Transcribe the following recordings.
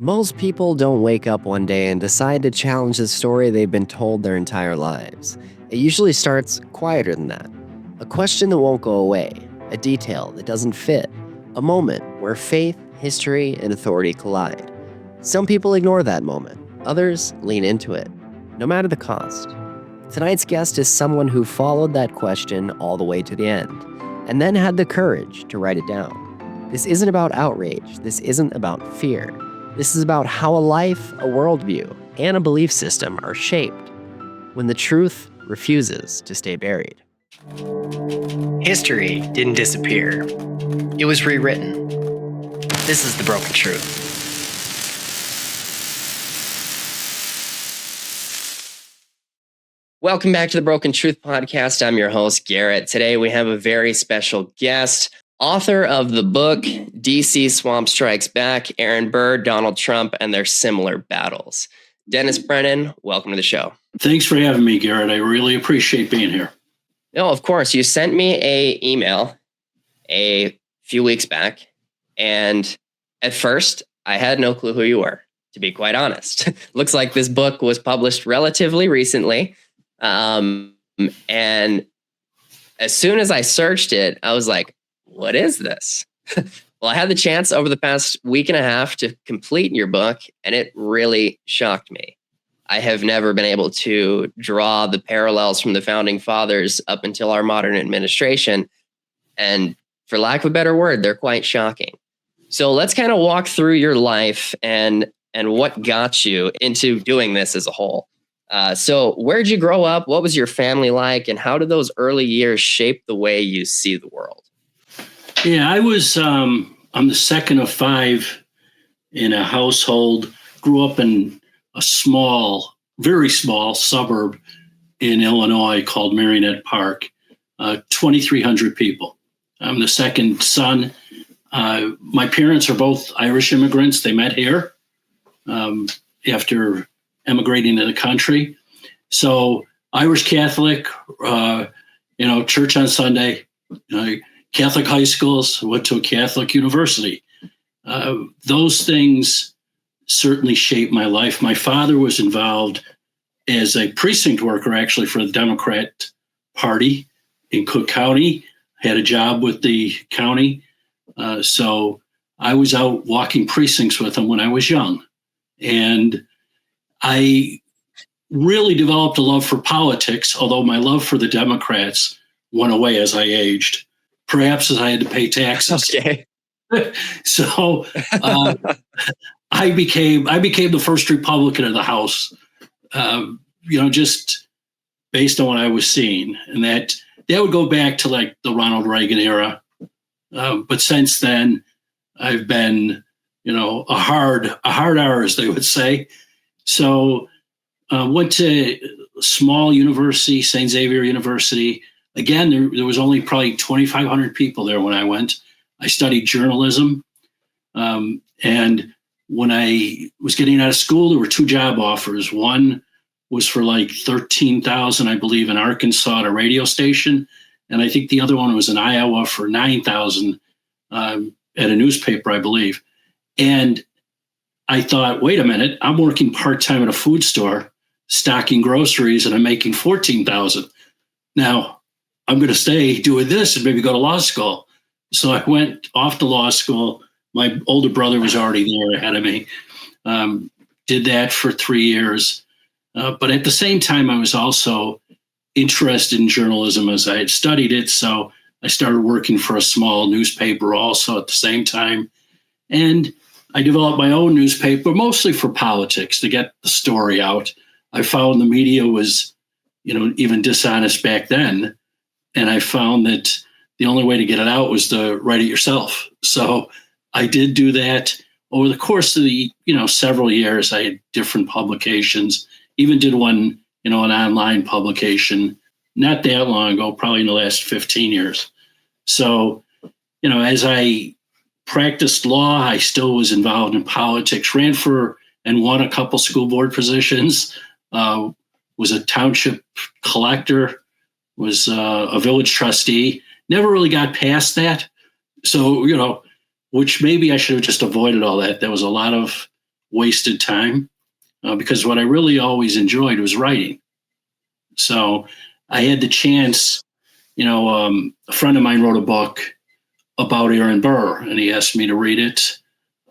Most people don't wake up one day and decide to challenge the story they've been told their entire lives. It usually starts quieter than that. A question that won't go away, a detail that doesn't fit, a moment where faith, history, and authority collide. Some people ignore that moment, others lean into it, no matter the cost. Tonight's guest is someone who followed that question all the way to the end, and then had the courage to write it down. This isn't about outrage, this isn't about fear. This is about how a life, a worldview, and a belief system are shaped when the truth refuses to stay buried. History didn't disappear. It was rewritten. This is the broken truth. Welcome back to the Broken Truth Podcast. I'm your host, Garrett. Today we have a very special guest, author of the book, DC Swamp Strikes Back, Aaron Burr, Donald Trump, and Their Similar Battles. Dennis Brennan, welcome to the show. Thanks for having me, Garrett. I really appreciate being here. No, of course. You sent me an email a few weeks back, and at first, I had no clue who you were, to be quite honest. Looks like this book was published relatively recently, and as soon as I searched it, I was like, what is this? Well, I had the chance over the past week and a half to complete your book, and it really shocked me. I have never been able to draw the parallels from the founding fathers up until our modern administration. And for lack of a better word, they're quite shocking. So let's kind of walk through your life and what got you into doing this as a whole. So where'd you grow up? What was your family like? And how did those early years shape the way you see the world? Yeah, I'm the second of five in a household, grew up in a small, very small suburb in Illinois called Marionette Park, 2,300 people. I'm the second son. My parents are both Irish immigrants. They met here after emigrating to the country. So Irish Catholic, church on Sunday, Catholic high schools, went to a Catholic university. Those things certainly shaped my life. My father was involved as a precinct worker, actually, for the Democrat Party in Cook County, had a job with the county. So I was out walking precincts with him when I was young. And I really developed a love for politics, although my love for the Democrats went away as I aged. Perhaps as I had to pay taxes. Okay. So I became the first Republican in the House, just based on what I was seeing. And that would go back to like the Ronald Reagan era. But since then, I've been, a hard R, as they would say. So went to small university, St. Xavier University. Again, there was only probably 2,500 people there when I went. I studied journalism. And when I was getting out of school, there were two job offers. One was for like $13,000, I believe, in Arkansas at a radio station. And I think the other one was in Iowa for $9,000 at a newspaper, I believe. And I thought, wait a minute, I'm working part-time at a food store, stocking groceries, and I'm making $14,000. Now, I'm going to stay doing this and maybe go to law school. So I went off to law school. My older brother was already there ahead of me. Did that for 3 years. But at the same time, I was also interested in journalism as I had studied it. So I started working for a small newspaper also at the same time. And I developed my own newspaper, mostly for politics, to get the story out. I found the media was, even dishonest back then. And I found that the only way to get it out was to write it yourself. So I did do that over the course of the, several years. I had different publications, even did one, an online publication not that long ago, probably in the last 15 years. So, as I practiced law, I still was involved in politics, ran for and won a couple school board positions, was a township collector, was a village trustee, never really got past that. So, which maybe I should have just avoided all that. There was a lot of wasted time because what I really always enjoyed was writing. So I had the chance, a friend of mine wrote a book about Aaron Burr, and he asked me to read it.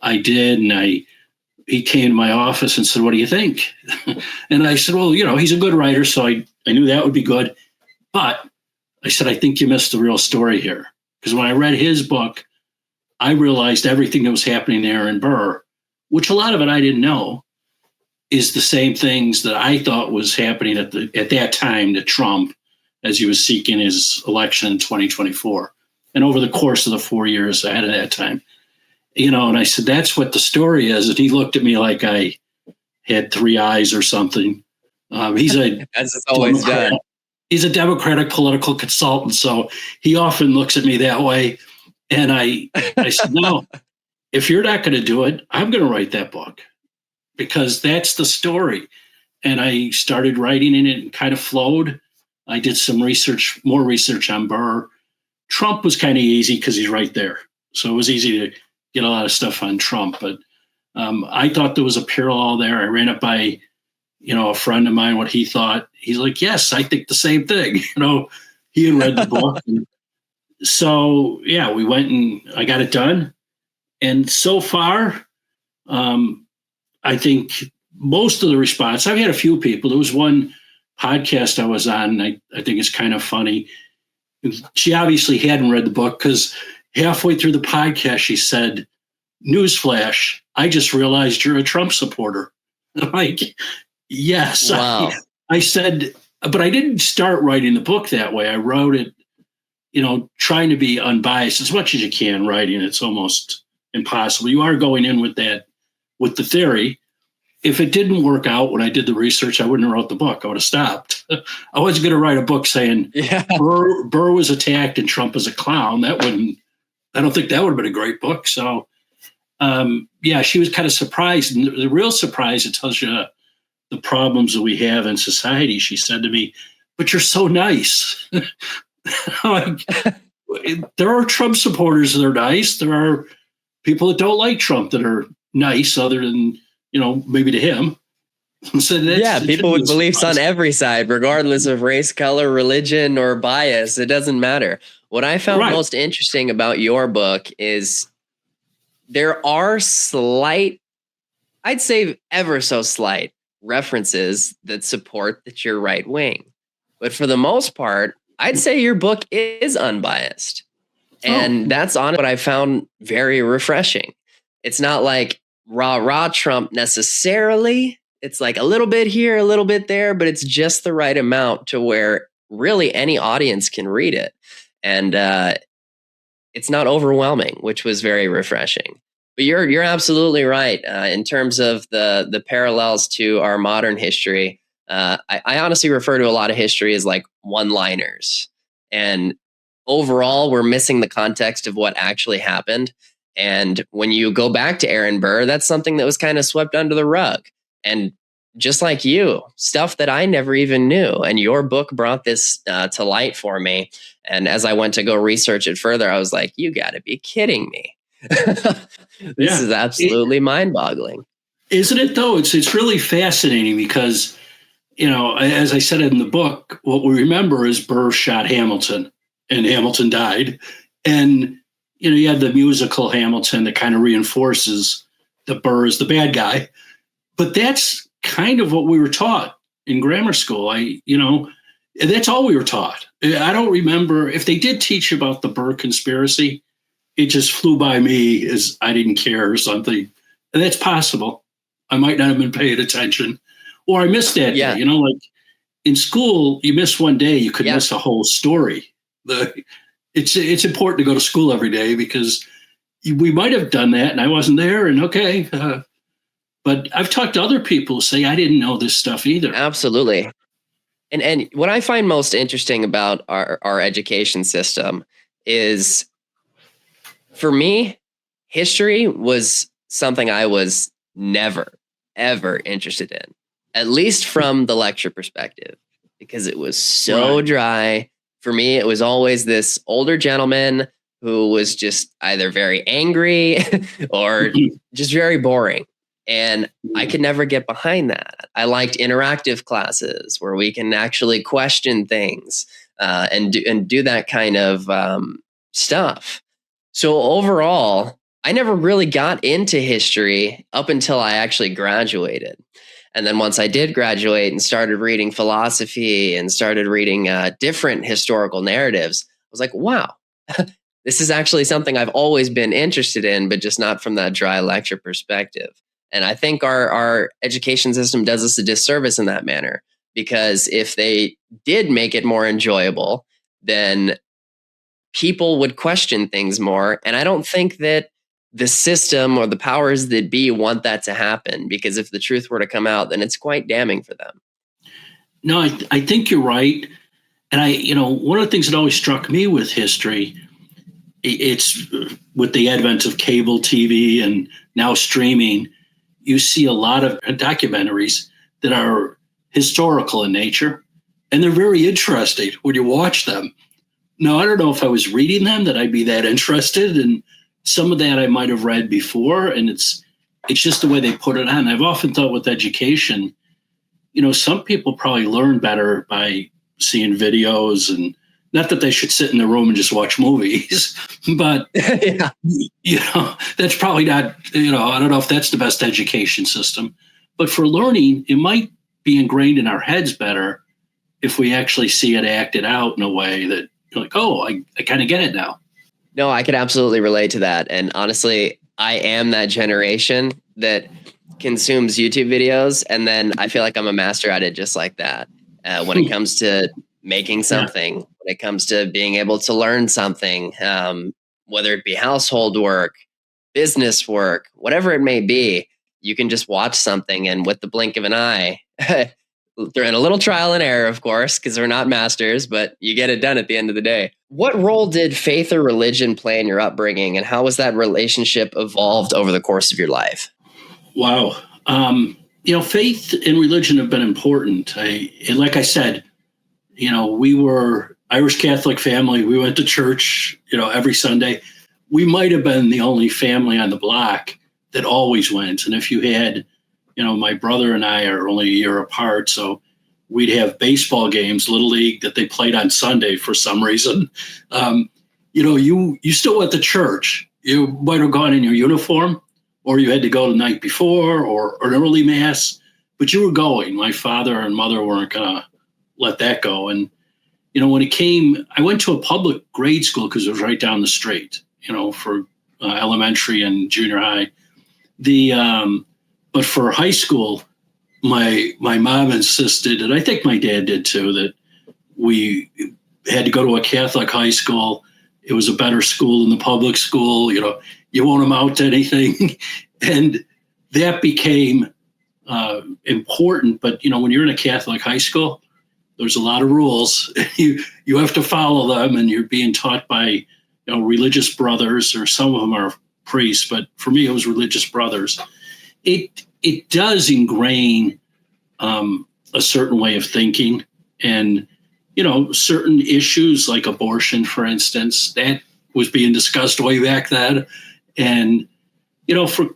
I did, and he came to my office and said, "What do you think?" And I said, "Well, he's a good writer, so I knew that would be good. But I said, I think you missed the real story here. Because when I read his book, I realized everything that was happening to Aaron Burr, which a lot of it I didn't know, is the same things that I thought was happening at that time to Trump as he was seeking his election in 2024. And over the course of the 4 years ahead of that time. And I said, that's what the story is. And he looked at me like I had three eyes or something. He's a as it's always done. He's a Democratic political consultant, so he often looks at me that way. And I said, no, if you're not going to do it, I'm going to write that book because that's the story. And I started writing in it and kind of flowed. I did some more research on Burr. Trump was kind of easy because he's right there. So it was easy to get a lot of stuff on Trump. But I thought there was a parallel there. I ran it by a friend of mine, what he thought. He's like, yes, I think the same thing. He had read the book. And so, yeah, we went and I got it done. And so far, I think most of the response, I've had a few people. There was one podcast I was on, I think it's kind of funny. She obviously hadn't read the book because halfway through the podcast, she said, "Newsflash, I just realized you're a Trump supporter." I'm like, yes. Wow. I said, but I didn't start writing the book that way. I wrote it, trying to be unbiased as much as you can writing. It's almost impossible. You are going in with the theory. If it didn't work out when I did the research, I wouldn't have wrote the book. I would have stopped. I wasn't going to write a book saying Burr was attacked and Trump is a clown. I don't think that would have been a great book. So, she was kind of surprised. And the real surprise, it tells you the problems that we have in society. She said to me, "But you're so nice." Like, there are Trump supporters that are nice. There are people that don't like Trump that are nice, other than, maybe to him. So people with beliefs on every side, regardless of race, color, religion, or bias. It doesn't matter. What I found most interesting about your book is there are slight, I'd say ever so slight, references that support that you're right wing. But for the most part, I'd say your book is unbiased. And that's on what I found very refreshing. It's not like rah Trump necessarily. It's like a little bit here, a little bit there, but it's just the right amount to where really any audience can read it. And it's not overwhelming, which was very refreshing. But you're absolutely right in terms of the parallels to our modern history. I honestly refer to a lot of history as like one-liners. And overall, we're missing the context of what actually happened. And when you go back to Aaron Burr, that's something that was kind of swept under the rug. And just like you, stuff that I never even knew. And your book brought this to light for me. And as I went to go research it further, I was like, you got to be kidding me. This is absolutely mind-boggling. Isn't it, though? It's really fascinating because, as I said in the book, what we remember is Burr shot Hamilton and Hamilton died. And, you had the musical Hamilton that kind of reinforces that Burr is the bad guy. But that's kind of what we were taught in grammar school. That's all we were taught. I don't remember if they did teach about the Burr conspiracy. It just flew by me as I didn't care or something. And that's possible. I might not have been paying attention, or I missed that day. Like in school, you miss one day, you could miss a whole story. It's important to go to school every day because we might have done that and I wasn't there. And but I've talked to other people who say I didn't know this stuff either. Absolutely. And what I find most interesting about our education system is, for me, history was something I was never, ever interested in, at least from the lecture perspective, because it was so dry. For me, it was always this older gentleman who was just either very angry or just very boring. And I could never get behind that. I liked interactive classes where we can actually question things and do that kind of stuff. So overall, I never really got into history up until I actually graduated. And then once I did graduate and started reading philosophy and started reading different historical narratives, I was like, wow, this is actually something I've always been interested in, but just not from that dry lecture perspective. And I think our education system does us a disservice in that manner, because if they did make it more enjoyable, then people would question things more. And I don't think that the system or the powers that be want that to happen, because if the truth were to come out, then it's quite damning for them. No, I think you're right. And one of the things that always struck me with history, it's with the advent of cable TV and now streaming, you see a lot of documentaries that are historical in nature, and they're very interesting when you watch them. Now, I don't know if I was reading them that I'd be that interested, and some of that I might have read before, and it's just the way they put it on. I've often thought with education, some people probably learn better by seeing videos, and not that they should sit in the room and just watch movies, but Yeah. That's probably not, I don't know if that's the best education system, but for learning, it might be ingrained in our heads better if we actually see it acted out in a way that you're like, oh, I kind of get it now. No, I could absolutely relate to that. And honestly, I am that generation that consumes YouTube videos, and then I feel like I'm a master at it just like that. When it comes to making something, when it comes to being able to learn something, whether it be household work, business work, whatever it may be, you can just watch something, and with the blink of an eye, they're in a little trial and error, of course, because we're not masters, but you get it done at the end of the day. What role did faith or religion play in your upbringing, and how has that relationship evolved over the course of your life? Wow. Faith and religion have been important. Like I said, we were Irish Catholic family. We went to church, every Sunday. We might have been the only family on the block that always went. And if you had, my brother and I are only a year apart, so we'd have baseball games, Little League, that they played on Sunday for some reason. You still went to church. You might have gone in your uniform, or you had to go the night before, or an early mass, but you were going. My father and mother weren't going to let that go. And, when it came, I went to a public grade school because it was right down the street, for elementary and junior high. But for high school, my mom insisted, and I think my dad did too, that we had to go to a Catholic high school. It was a better school than the public school. You won't amount to anything. And that became important. But, when you're in a Catholic high school, there's a lot of rules. You have to follow them, and you're being taught by, religious brothers, or some of them are priests. But for me, it was religious brothers. It does ingrain a certain way of thinking, and certain issues like abortion, for instance, that was being discussed way back then. And for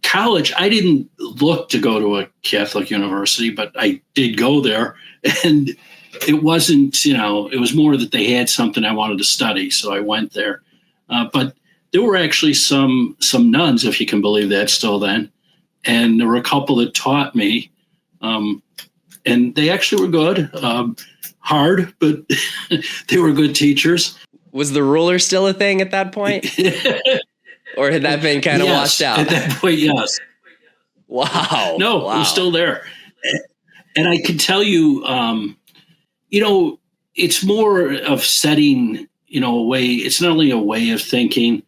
college, I didn't look to go to a Catholic university, but I did go there, and it wasn't, it was more that they had something I wanted to study, so I went there. But there were actually some nuns, if you can believe that, still then. And there were a couple that taught me, and they actually were good, hard, but they were good teachers. Was the ruler still a thing at that point? Or had that been kind of washed out? At that point, yes. Wow. No, wow. It was still there. And I can tell you, it's more of setting, a way. It's not only a way of thinking,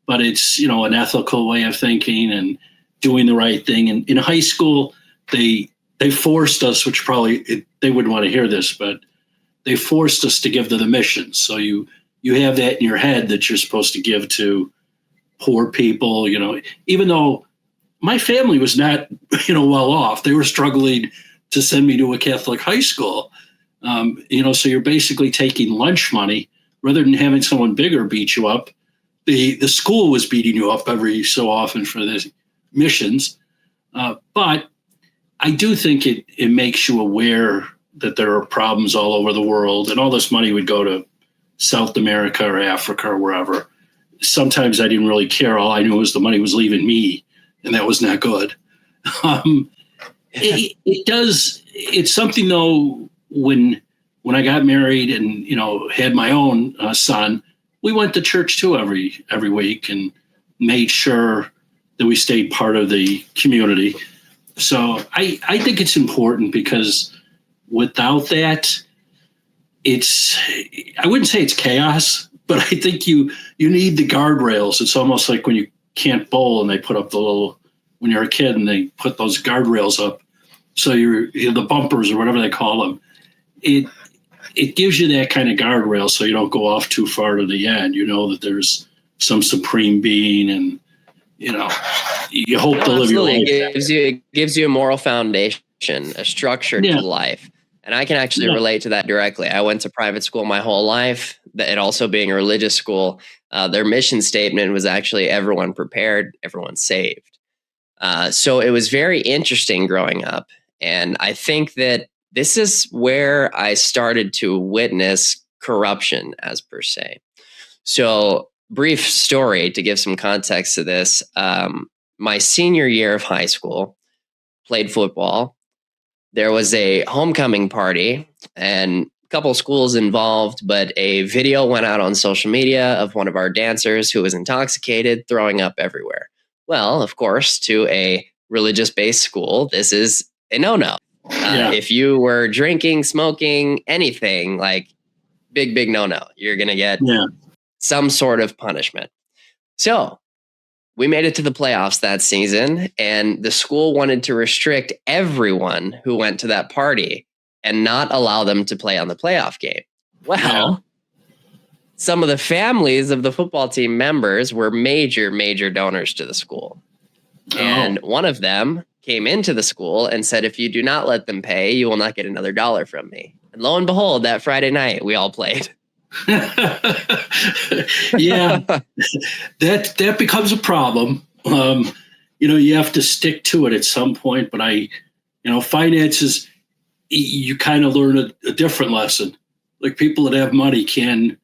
but it's, an ethical way of thinking and doing the right thing. And in high school, they forced us, which probably they wouldn't want to hear this, but they forced us to give to the missions. So you have that in your head that you're supposed to give to poor people, even though my family was not, well off. They were struggling to send me to a Catholic high school. So you're basically taking lunch money rather than having someone bigger beat you up. The school was beating you up every so often for the missions. But I do think it makes you aware that there are problems all over the world, and all this money would go to South America or Africa or wherever. Sometimes I didn't really care. All I knew was the money was leaving me, and that was not good. It does. It's something though. When I got married and had my own son, we went to church too every week and made sure that we stayed part of the community. So I think it's important because without that, I wouldn't say it's chaos, but I think you need the guardrails. It's almost like when you can't bowl and they put up when you're a kid and they put those guardrails up. So you're the bumpers or whatever they call them. It gives you that kind of guardrail so you don't go off too far to the end. You know that there's some supreme being, and you hope to live your life. It gives you a moral foundation, a structure to life. And I can actually relate to that directly. I went to private school my whole life, and also being a religious school, their mission statement was actually everyone prepared, everyone saved. So it was very interesting growing up. And I think that this is where I started to witness corruption as per se. So brief story to give some context to this. My senior year of high school, played football. There was a homecoming party and a couple schools involved, but a video went out on social media of one of our dancers who was intoxicated, throwing up everywhere. Well, of course, to a religious-based school, this is a no-no. If you were drinking, smoking, anything, like big no-no, you're going to get some sort of punishment. So we made it to the playoffs that season, and the school wanted to restrict everyone who went to that party and not allow them to play on the playoff game. Well, some of the families of the football team members were major donors to the school. And one of them came into the school and said, if you do not let them pay, you will not get another $1 from me. And lo and behold, that Friday night, we all played. That becomes a problem. You have to stick to it at some point, but finances, you kind of learn a different lesson. Like people that have money can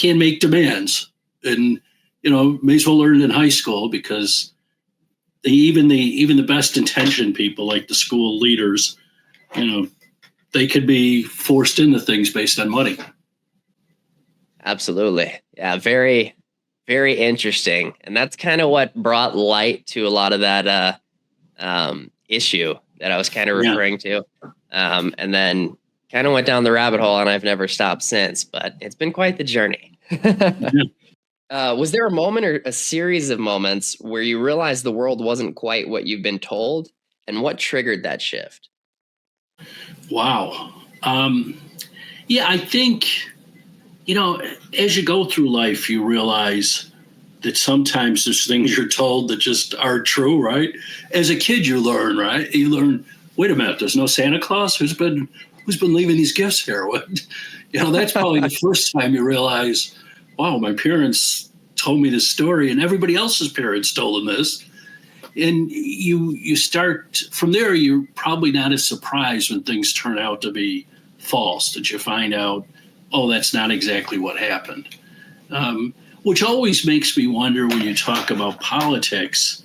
make demands, and may as well learn it in high school, because even the best intentioned people, like the school leaders, they could be forced into things based on money. Absolutely. Yeah. Very, very interesting. And that's kind of what brought light to a lot of that issue that I was kind of referring to. And then kind of went down the rabbit hole, and I've never stopped since, but it's been quite the journey. Was there a moment or a series of moments where you realized the world wasn't quite what you've been told, and what triggered that shift? Wow. I think, as you go through life, you realize that sometimes there's things you're told that just aren't true, right? As a kid, you learn, right? You learn, wait a minute, there's no Santa Claus? Who's been leaving these gifts here? What? That's probably the first time you realize, wow, my parents told me this story, and everybody else's parents told them this. And you start from there. You're probably not as surprised when things turn out to be false, that you find out, oh, that's not exactly what happened. Which always makes me wonder when you talk about politics.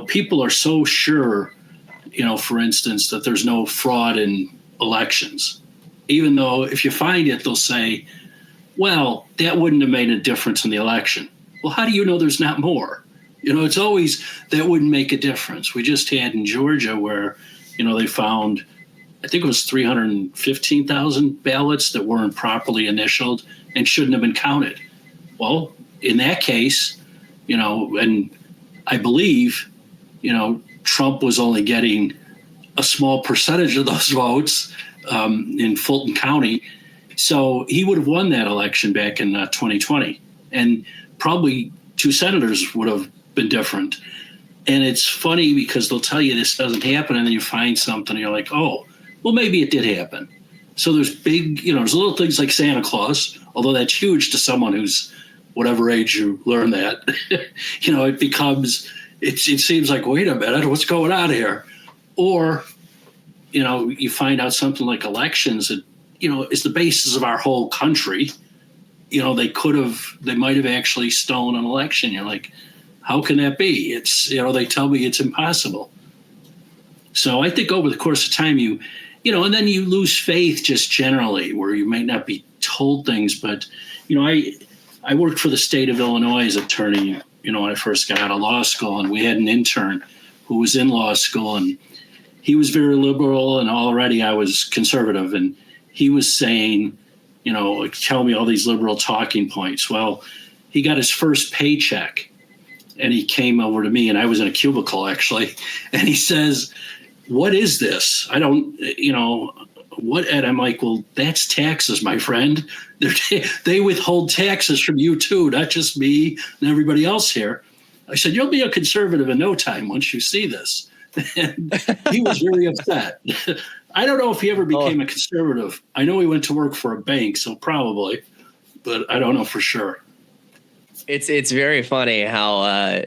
People are so sure, for instance, that there's no fraud in elections, even though if you find it, they'll say, well, that wouldn't have made a difference in the election. Well, how do you know there's not more? It's always that wouldn't make a difference. We just had in Georgia where, they found, I think it was 315,000 ballots that weren't properly initialed and shouldn't have been counted. Well, in that case, and I believe, Trump was only getting a small percentage of those votes in Fulton County. So he would have won that election back in 2020. And probably 2 senators would have been different. And it's funny because they'll tell you this doesn't happen, and then you find something and you're like, oh, well, maybe it did happen. So there's there's little things like Santa Claus, although that's huge to someone who's whatever age you learn that. It becomes, it seems like, wait a minute, what's going on here? Or, you find out something like elections that, is the basis of our whole country. They might have actually stolen an election. You're like, how can that be? It's, they tell me it's impossible. So I think over the course of time, and then you lose faith just generally, where you might not be told things. But, I worked for the state of Illinois as attorney, when I first got out of law school, and we had an intern who was in law school, and he was very liberal, and already I was conservative. And he was saying, tell me all these liberal talking points. Well, he got his first paycheck, and he came over to me, and I was in a cubicle actually, and he says, what is this? I don't, what? And I'm like, well, that's taxes, my friend. They withhold taxes from you too, not just me and everybody else here. I said, you'll be a conservative in no time once you see this. And he was very upset. I don't know if he ever became a conservative. I know he went to work for a bank, so probably, but I don't know for sure. It's very funny how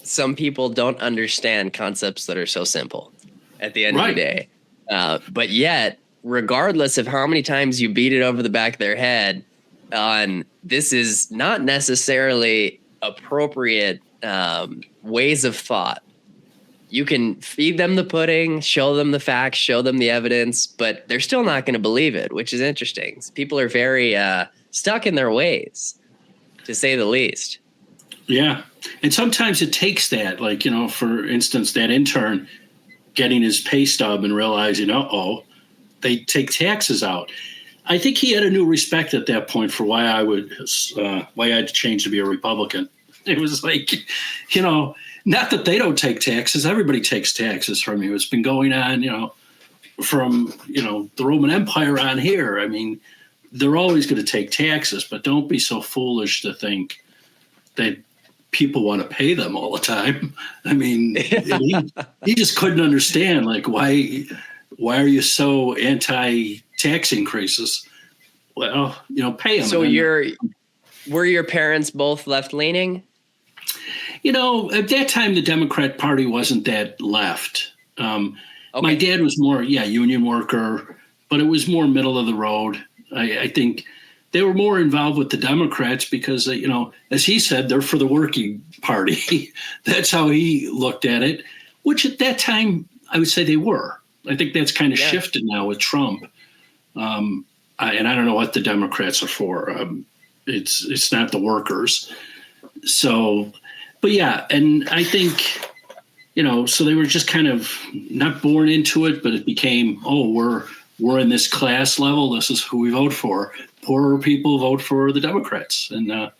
some people don't understand concepts that are so simple at the end of the day. But yet, regardless of how many times you beat it over the back of their head on this is not necessarily appropriate ways of thought, you can feed them the pudding, show them the facts, show them the evidence, but they're still not going to believe it, which is interesting. People are very stuck in their ways, to say the least. Yeah. And sometimes it takes that, like, for instance, that intern getting his pay stub and realizing, they take taxes out. I think he had a new respect at that point for why I had to change to be a Republican. It was like, not that they don't take taxes. Everybody takes taxes from you. It's been going on, from, the Roman Empire on here. I mean, they're always going to take taxes, but don't be so foolish to think that people want to pay them all the time. I mean, he just couldn't understand, like, why are you so anti-tax increases? Well, pay them. So were your parents both left-leaning? At that time, the Democrat Party wasn't that left. My dad was more, union worker, but it was more middle of the road. I think they were more involved with the Democrats because, as he said, they're for the working party. That's how he looked at it, which at that time, I would say they were. I think that's kind of shifted now with Trump. And I don't know what the Democrats are for. It's not the workers. So, but yeah, and I think, so they were just kind of not born into it, but it became, we're in this class level. This is who we vote for. Poorer people vote for the Democrats. And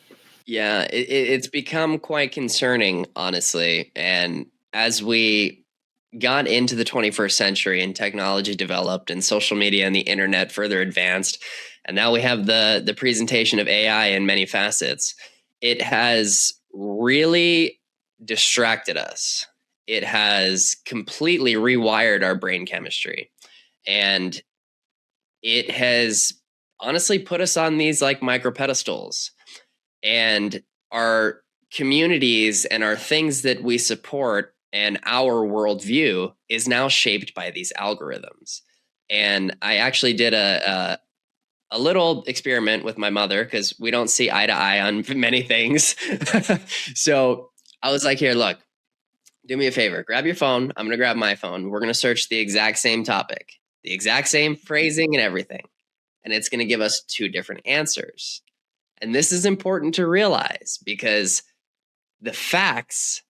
it's become quite concerning, honestly. And as we got into the 21st century and technology developed and social media and the internet further advanced, and now we have the presentation of AI in many facets, it has really distracted us. It has completely rewired our brain chemistry. And it has honestly put us on these like micro pedestals, and our communities and our things that we support and our worldview is now shaped by these algorithms. And I actually did a little experiment with my mother because we don't see eye to eye on many things. So I was like, here, look, do me a favor, grab your phone. I'm going to grab my phone. We're going to search the exact same topic, the exact same phrasing and everything. And it's going to give us two different answers. And this is important to realize because the facts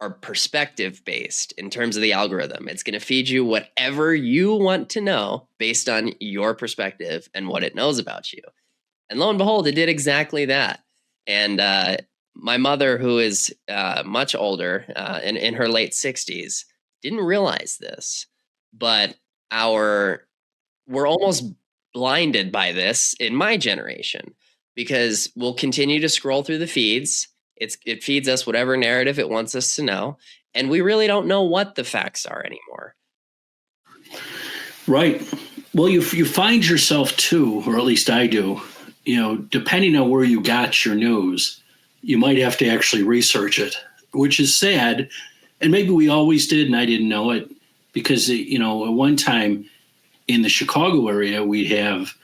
are perspective based in terms of the algorithm. It's going to feed you whatever you want to know based on your perspective and what it knows about you. And lo and behold, it did exactly that. And my mother, who is much older, in her late 60s, didn't realize this, but we're almost blinded by this in my generation because we'll continue to scroll through the feeds. It feeds us whatever narrative it wants us to know, and we really don't know what the facts are anymore. Right. Well, you find yourself too, or at least I do, depending on where you got your news, you might have to actually research it, which is sad. And maybe we always did, and I didn't know it, because, at one time in the Chicago area, we'd have,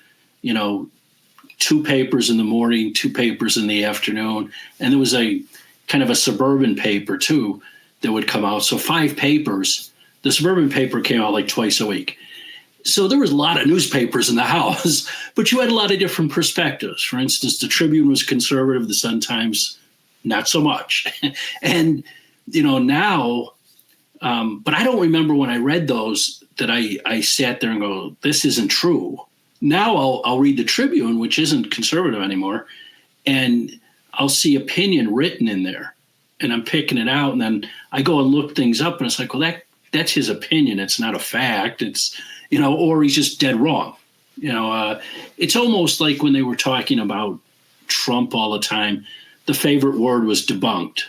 2 papers in the morning, 2 papers in the afternoon. And there was a kind of a suburban paper too that would come out. So 5 papers. The suburban paper came out like twice a week. So there was a lot of newspapers in the house, but you had a lot of different perspectives. For instance, the Tribune was conservative, the Sun-Times not so much. And, now, but I don't remember when I read those that I sat there and go, this isn't true. Now I'll read the Tribune, which isn't conservative anymore, and I'll see opinion written in there, and I'm picking it out, and then I go and look things up, and it's like, well, that's his opinion. It's not a fact. It's, or he's just dead wrong. It's almost like when they were talking about Trump all the time, the favorite word was debunked.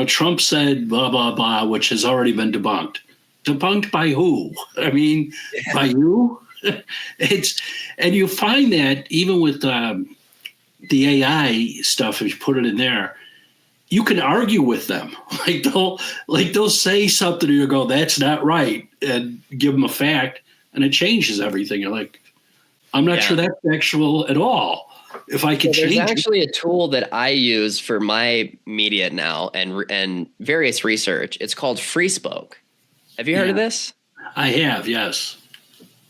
Trump said blah, blah, blah, which has already been debunked. Debunked by who? I mean, by you? And you find that even with the AI stuff, if you put it in there, you can argue with them. They'll say something and you go, that's not right, and give them a fact, and it changes everything. You're like, I'm not sure that's factual at all. If I could change it. There's actually a tool that I use for my media now and various research. It's called FreeSpoke. Have you heard of this? I have, yes.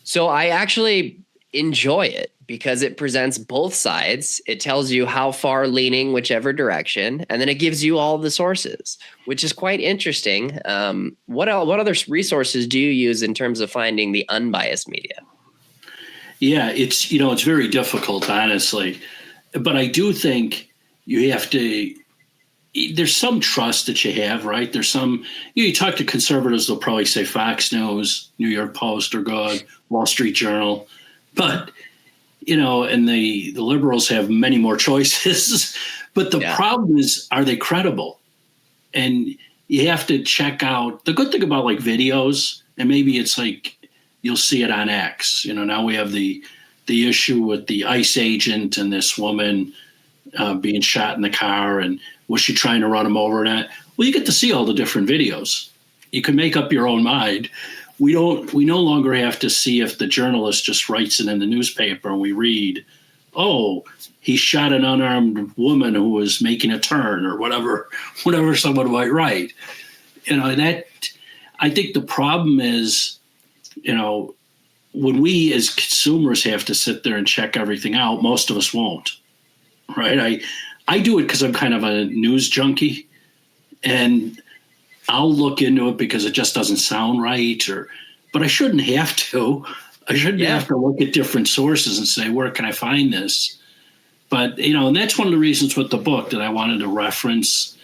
So I actually enjoy it because it presents both sides. It tells you how far leaning whichever direction, and then it gives you all the sources, which is quite interesting. What other resources do you use in terms of finding the unbiased media? Yeah, it's very difficult, honestly, but I do think you have to. There's some trust that you have, right? There's some. You talk to conservatives, they'll probably say Fox News, New York Post are good, Wall Street Journal, but and the liberals have many more choices. But the problem is, are they credible? And you have to check out. The good thing about like videos, and maybe it's like, you'll see it on X. Now we have the issue with the ICE agent and this woman being shot in the car, and was she trying to run him over? And well, you get to see all the different videos. You can make up your own mind. We no longer have to see if the journalist just writes it in the newspaper and we read, oh, he shot an unarmed woman who was making a turn, or whatever someone might write. That I think the problem is, when we as consumers have to sit there and check everything out, most of us won't, right? I do it because I'm kind of a news junkie, and I'll look into it because it just doesn't sound right, but I shouldn't have to. I shouldn't have to look at different sources and say, where can I find this? But, and that's one of the reasons with the book that I wanted to reference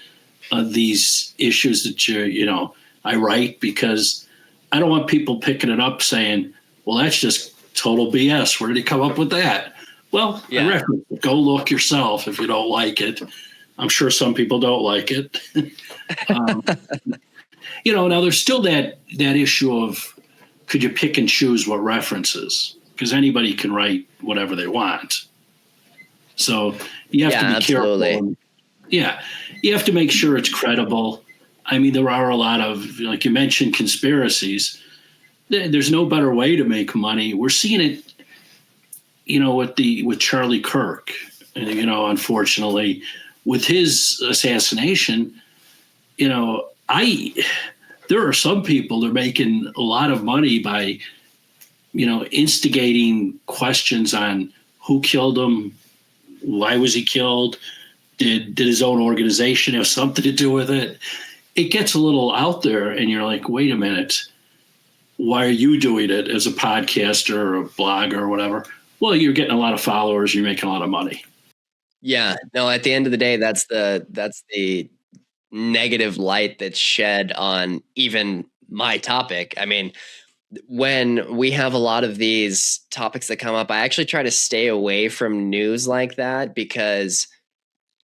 these issues that I write, because I don't want people picking it up saying, well, that's just total BS. Where did he come up with that? Well, I reference it. Go look yourself if you don't like it. I'm sure some people don't like it. Now there's still that issue of, could you pick and choose what references? Because anybody can write whatever they want. So you have to be careful. You have to make sure it's credible. I mean, there are a lot of, like you mentioned, conspiracies. There's no better way to make money. We're seeing it, with Charlie Kirk, unfortunately, with his assassination. There are some people that are making a lot of money by, instigating questions on who killed him, why was he killed, did his own organization have something to do with it? It gets a little out there, and you're like, wait a minute, why are you doing it as a podcaster or a blogger or whatever? Well, you're getting a lot of followers, you're making a lot of money. Yeah, no, at the end of the day, that's the negative light that's shed on even my topic. I mean, when we have a lot of these topics that come up, I actually try to stay away from news like that, because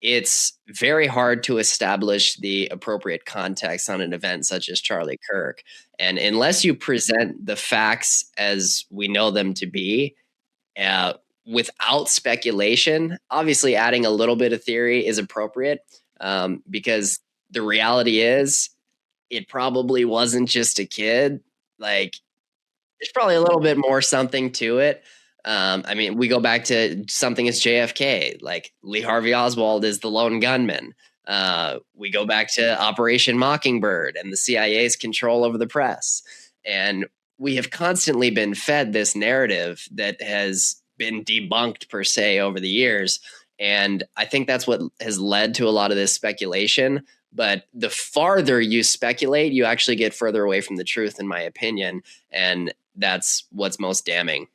it's very hard to establish the appropriate context on an event such as Charlie Kirk. And unless you present the facts as we know them to be, without speculation, obviously adding a little bit of theory is appropriate, because the reality is it probably wasn't just a kid. Like, there's probably a little bit more something to it. I mean, we go back to something as JFK, like Lee Harvey Oswald is the lone gunman. We go back to Operation Mockingbird and the CIA's control over the press. And we have constantly been fed this narrative that has been debunked per se over the years. And I think that's what has led to a lot of this speculation. But the farther you speculate, you actually get further away from the truth, in my opinion. And that's what's most damning.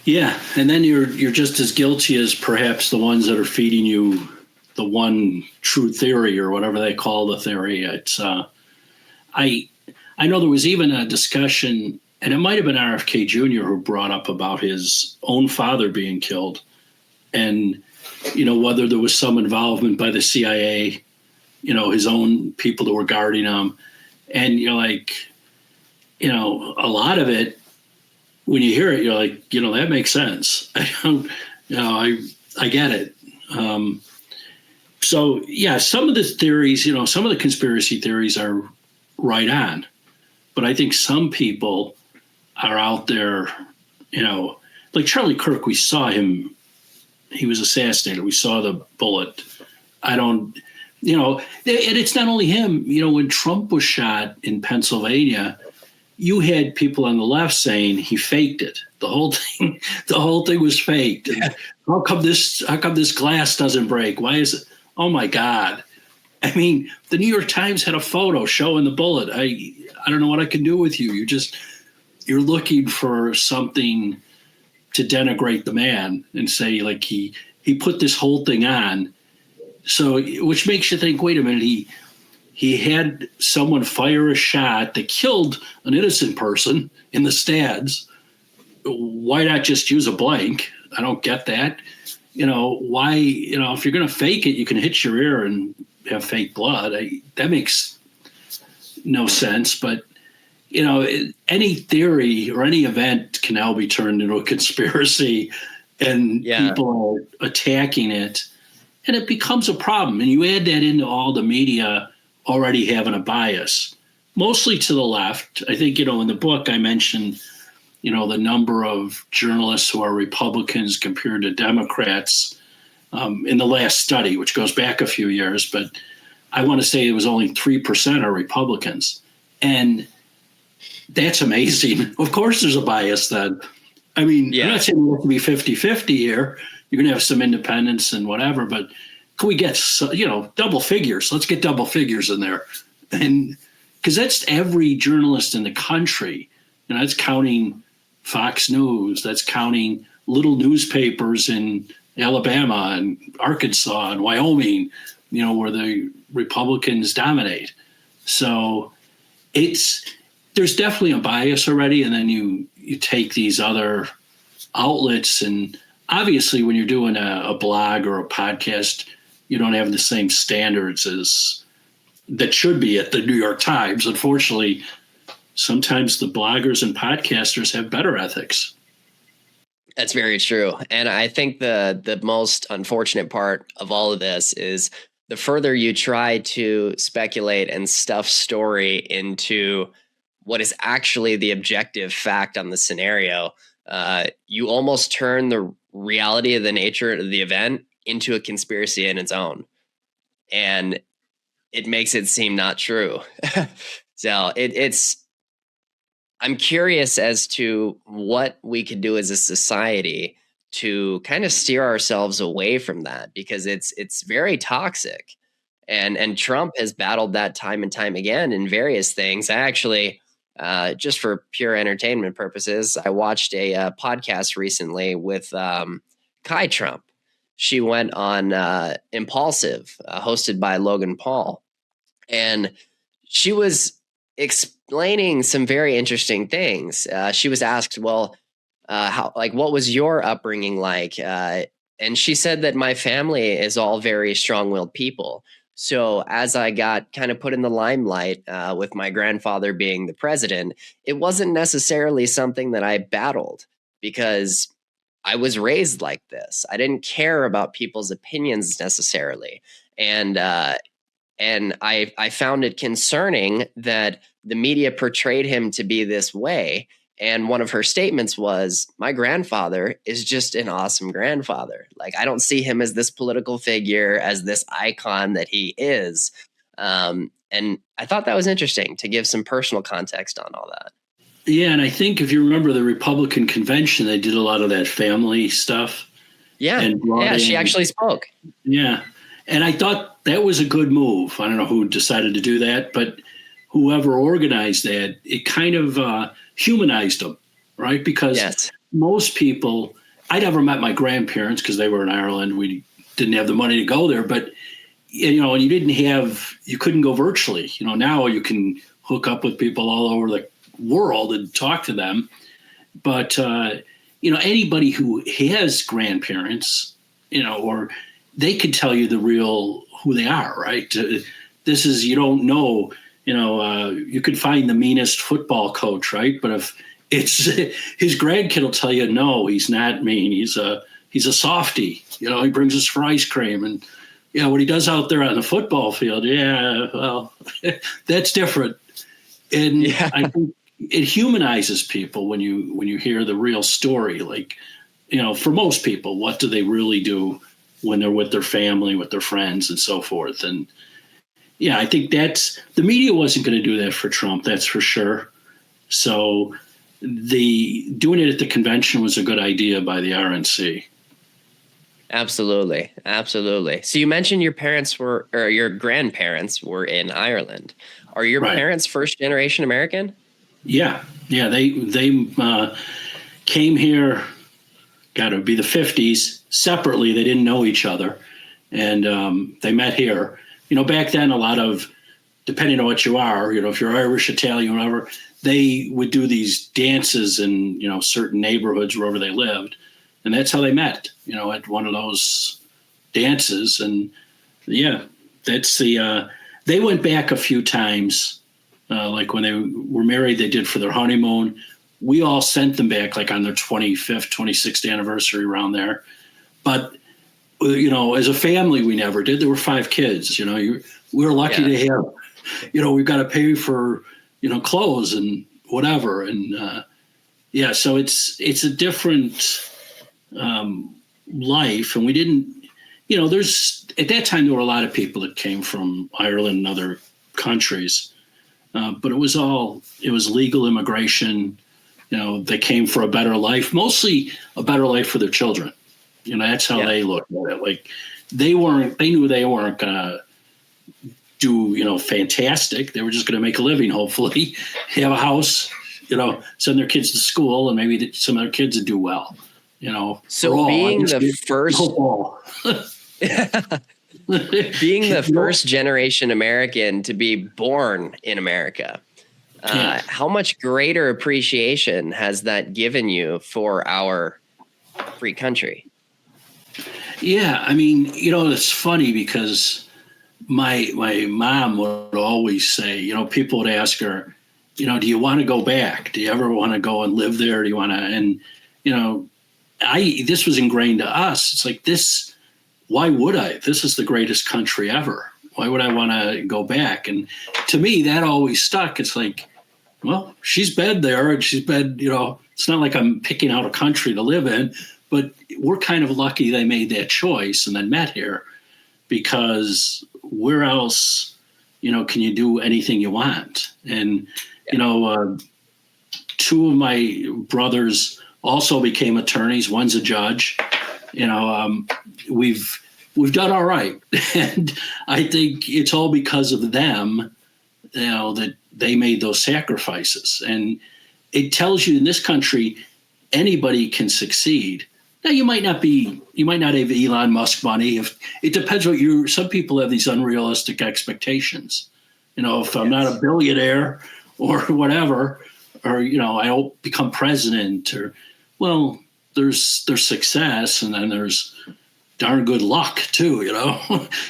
Yeah, and then you're just as guilty as perhaps the ones that are feeding you the one true theory or whatever they call the theory. It's I know there was even a discussion, and it might have been RFK Jr. who brought up about his own father being killed, and whether there was some involvement by the CIA, his own people that were guarding him, and you're like, a lot of it. When you hear it, you're like, that makes sense. I get it. So yeah, some of the theories, some of the conspiracy theories are right on, but I think some people are out there, like Charlie Kirk. We saw him; he was assassinated. We saw the bullet. And it's not only him. When Trump was shot in Pennsylvania, you had people on the left saying he faked it. The whole thing was faked. And how come this glass doesn't break? Why is it? Oh my God. I mean, the New York Times had a photo showing the bullet. I don't know what I can do with you. You're looking for something to denigrate the man and say like he put this whole thing on. So, which makes you think, wait a minute, he had someone fire a shot that killed an innocent person in the stands. Why not just use a blank? I don't get that. Why, if you're going to fake it, you can hit your ear and have fake blood. That makes no sense. But, any theory or any event can now be turned into a conspiracy, and people are attacking it, and it becomes a problem. And you add that into all the media already having a bias, mostly to the left. I think, in the book I mentioned, the number of journalists who are Republicans compared to Democrats in the last study, which goes back a few years, but I want to say it was only 3% are Republicans. And that's amazing. Of course there's a bias then. I mean, I'm not saying it has to be 50-50 here. You're going to have some independents and whatever, but can we get, double figures? Let's get double figures in there. And because that's every journalist in the country. That's counting Fox News. That's counting little newspapers in Alabama and Arkansas and Wyoming, where the Republicans dominate. So there's definitely a bias already. And then you take these other outlets, and obviously when you're doing a blog or a podcast, you don't have the same standards as that should be at the New York Times. Unfortunately, sometimes the bloggers and podcasters have better ethics. That's very true. And I think the most unfortunate part of all of this is the further you try to speculate and stuff story into what is actually the objective fact on the scenario, you almost turn the reality of the nature of the event into a conspiracy in its own. And it makes it seem not true. So I'm curious as to what we could do as a society to kind of steer ourselves away from that, because it's very toxic. And Trump has battled that time and time again in various things. I actually, just for pure entertainment purposes, I watched a podcast recently with Kai Trump. She went on Impulsive, hosted by Logan Paul. And she was explaining some very interesting things. She was asked, well, what was your upbringing like? And she said that my family is all very strong-willed people. So as I got kind of put in the limelight with my grandfather being the president, it wasn't necessarily something that I battled, because I was raised like this. I didn't care about people's opinions necessarily. And And I found it concerning that the media portrayed him to be this way. And one of her statements was, my grandfather is just an awesome grandfather. Like, I don't see him as this political figure, as this icon that he is. And I thought that was interesting to give some personal context on all that. Yeah, and I think if you remember the Republican convention, they did a lot of that family stuff. Yeah, yeah, she actually spoke. Yeah, and I thought that was a good move. I don't know who decided to do that, but whoever organized that, it kind of humanized them, right? Because most people, I never met my grandparents because they were in Ireland. We didn't have the money to go there, but and you couldn't go virtually. Now you can hook up with people all over the world and talk to them. But anybody who has grandparents, or they could tell you the real who they are, right? This is, you don't know, you could find the meanest football coach, right? But if it's his grandkid will tell you, no, he's not mean. He's a softie. He brings us for ice cream, and what he does out there on the football field, well, that's different. And I think it humanizes people when you hear the real story. Like, for most people, what do they really do when they're with their family, with their friends, and so forth? And I think the media wasn't going to do that for Trump, that's for sure. So doing it at the convention was a good idea by the RNC. Absolutely. Absolutely. So you mentioned your grandparents were in Ireland. Are your parents first generation American? Yeah. They came here, got to be the 50s, separately. They didn't know each other, and they met here. Back then, a lot of, depending on what you are, if you're Irish, Italian, whatever, they would do these dances in certain neighborhoods wherever they lived, and that's how they met. At one of those dances, and that's the. They went back a few times. Like when they were married, they did for their honeymoon. We all sent them back like on their 25th, 26th anniversary around there. But, as a family, we never did. There were 5 kids, we were lucky to have, we've got to pay for, clothes and whatever. And so it's a different life. And we didn't, at that time, there were a lot of people that came from Ireland and other countries. But it was legal immigration. They came for a better life, mostly a better life for their children. That's how they looked at it. Like they knew they weren't going to do, fantastic. They were just going to make a living, hopefully, have a house, send their kids to school, and maybe some of their kids would do well, So being the first... Being the first generation American to be born in America, how much greater appreciation has that given you for our free country? Yeah, I mean, it's funny because my mom would always say, people would ask her, do you want to go back? Do you ever want to go and live there? Do you want to? And this was ingrained to us. It's like this. Why would I? This is the greatest country ever. Why would I want to go back? And to me, that always stuck. It's like, well, she's been there and she's been, it's not like I'm picking out a country to live in, but we're kind of lucky they made that choice and then met here, because where else, can you do anything you want? And, 2 of my brothers also became attorneys. One's a judge. We've done all right. And I think it's all because of them, that they made those sacrifices. And it tells you in this country, anybody can succeed. Now you might not have Elon Musk money. It depends what some people have these unrealistic expectations. If I'm not a billionaire or whatever, or, I don't become president, or, well, there's success, and then there's darn good luck too.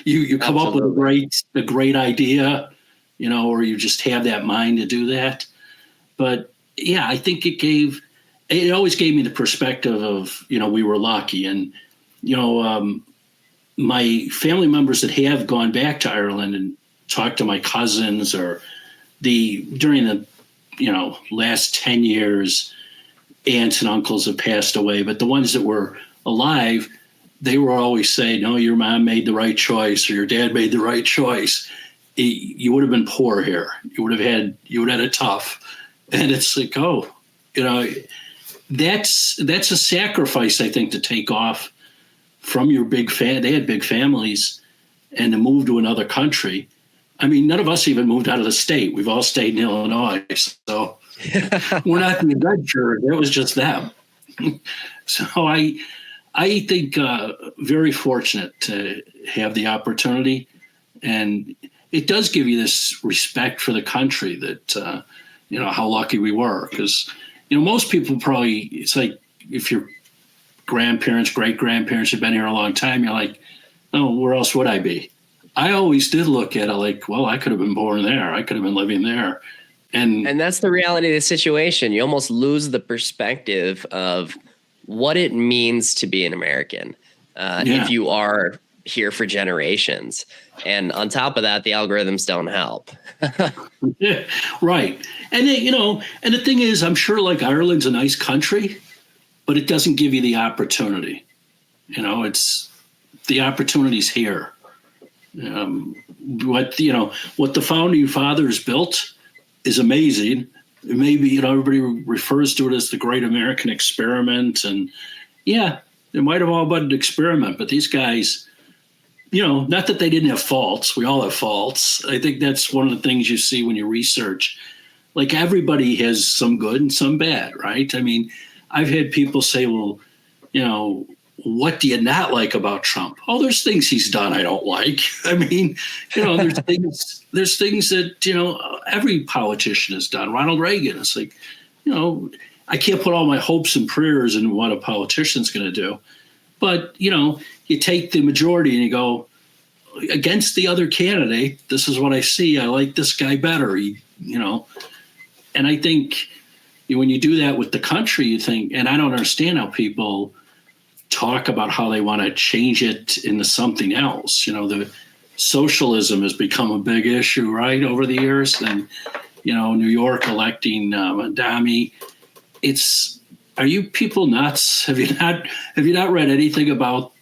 You come up with a great idea, or you just have that mind to do that. But I think it always gave me the perspective of, we were lucky. And, my family members that have gone back to Ireland and talk to my cousins or during the, last 10 years, aunts and uncles have passed away, but the ones that were alive, they were always saying, no, your mom made the right choice or your dad made the right choice. You would have been poor here. You would have had it tough. And it's like, that's a sacrifice, I think, to take off from your they had big families and to move to another country. I mean, none of us even moved out of the state. We've all stayed in Illinois. So we're not the adventure. It was just them. So I think very fortunate to have the opportunity. And it does give you this respect for the country that, how lucky we were. Because, most people probably, it's like if your grandparents, great-grandparents have been here a long time, you're like, oh, where else would I be? I always did look at it like, well, I could have been born there. I could have been living there. And that's the reality of the situation. You almost lose the perspective of what it means to be an American if you are here for generations. And on top of that, the algorithms don't help. Yeah, right. And, and the thing is, I'm sure like Ireland's a nice country, but it doesn't give you the opportunity. It's the opportunities here. What the founding fathers built is amazing. Maybe, everybody refers to it as the great American experiment. And yeah, it might have all been an experiment, but these guys, not that they didn't have faults. We all have faults. I think that's one of the things you see when you research. Like everybody has some good and some bad, right? I mean, I've had people say, well, what do you not like about Trump? Oh, there's things he's done I don't like. I mean, there's things that, every politician has done. Ronald Reagan, it's like, I can't put all my hopes and prayers in what a politician's going to do. But, you take the majority and you go, against the other candidate, this is what I see. I like this guy better. And I think when you do that with the country, you think, and I don't understand how people talk about how they want to change it into something else. The socialism has become a big issue, right, over the years. And, New York electing Adami. Are you people nuts? Have you not read anything about,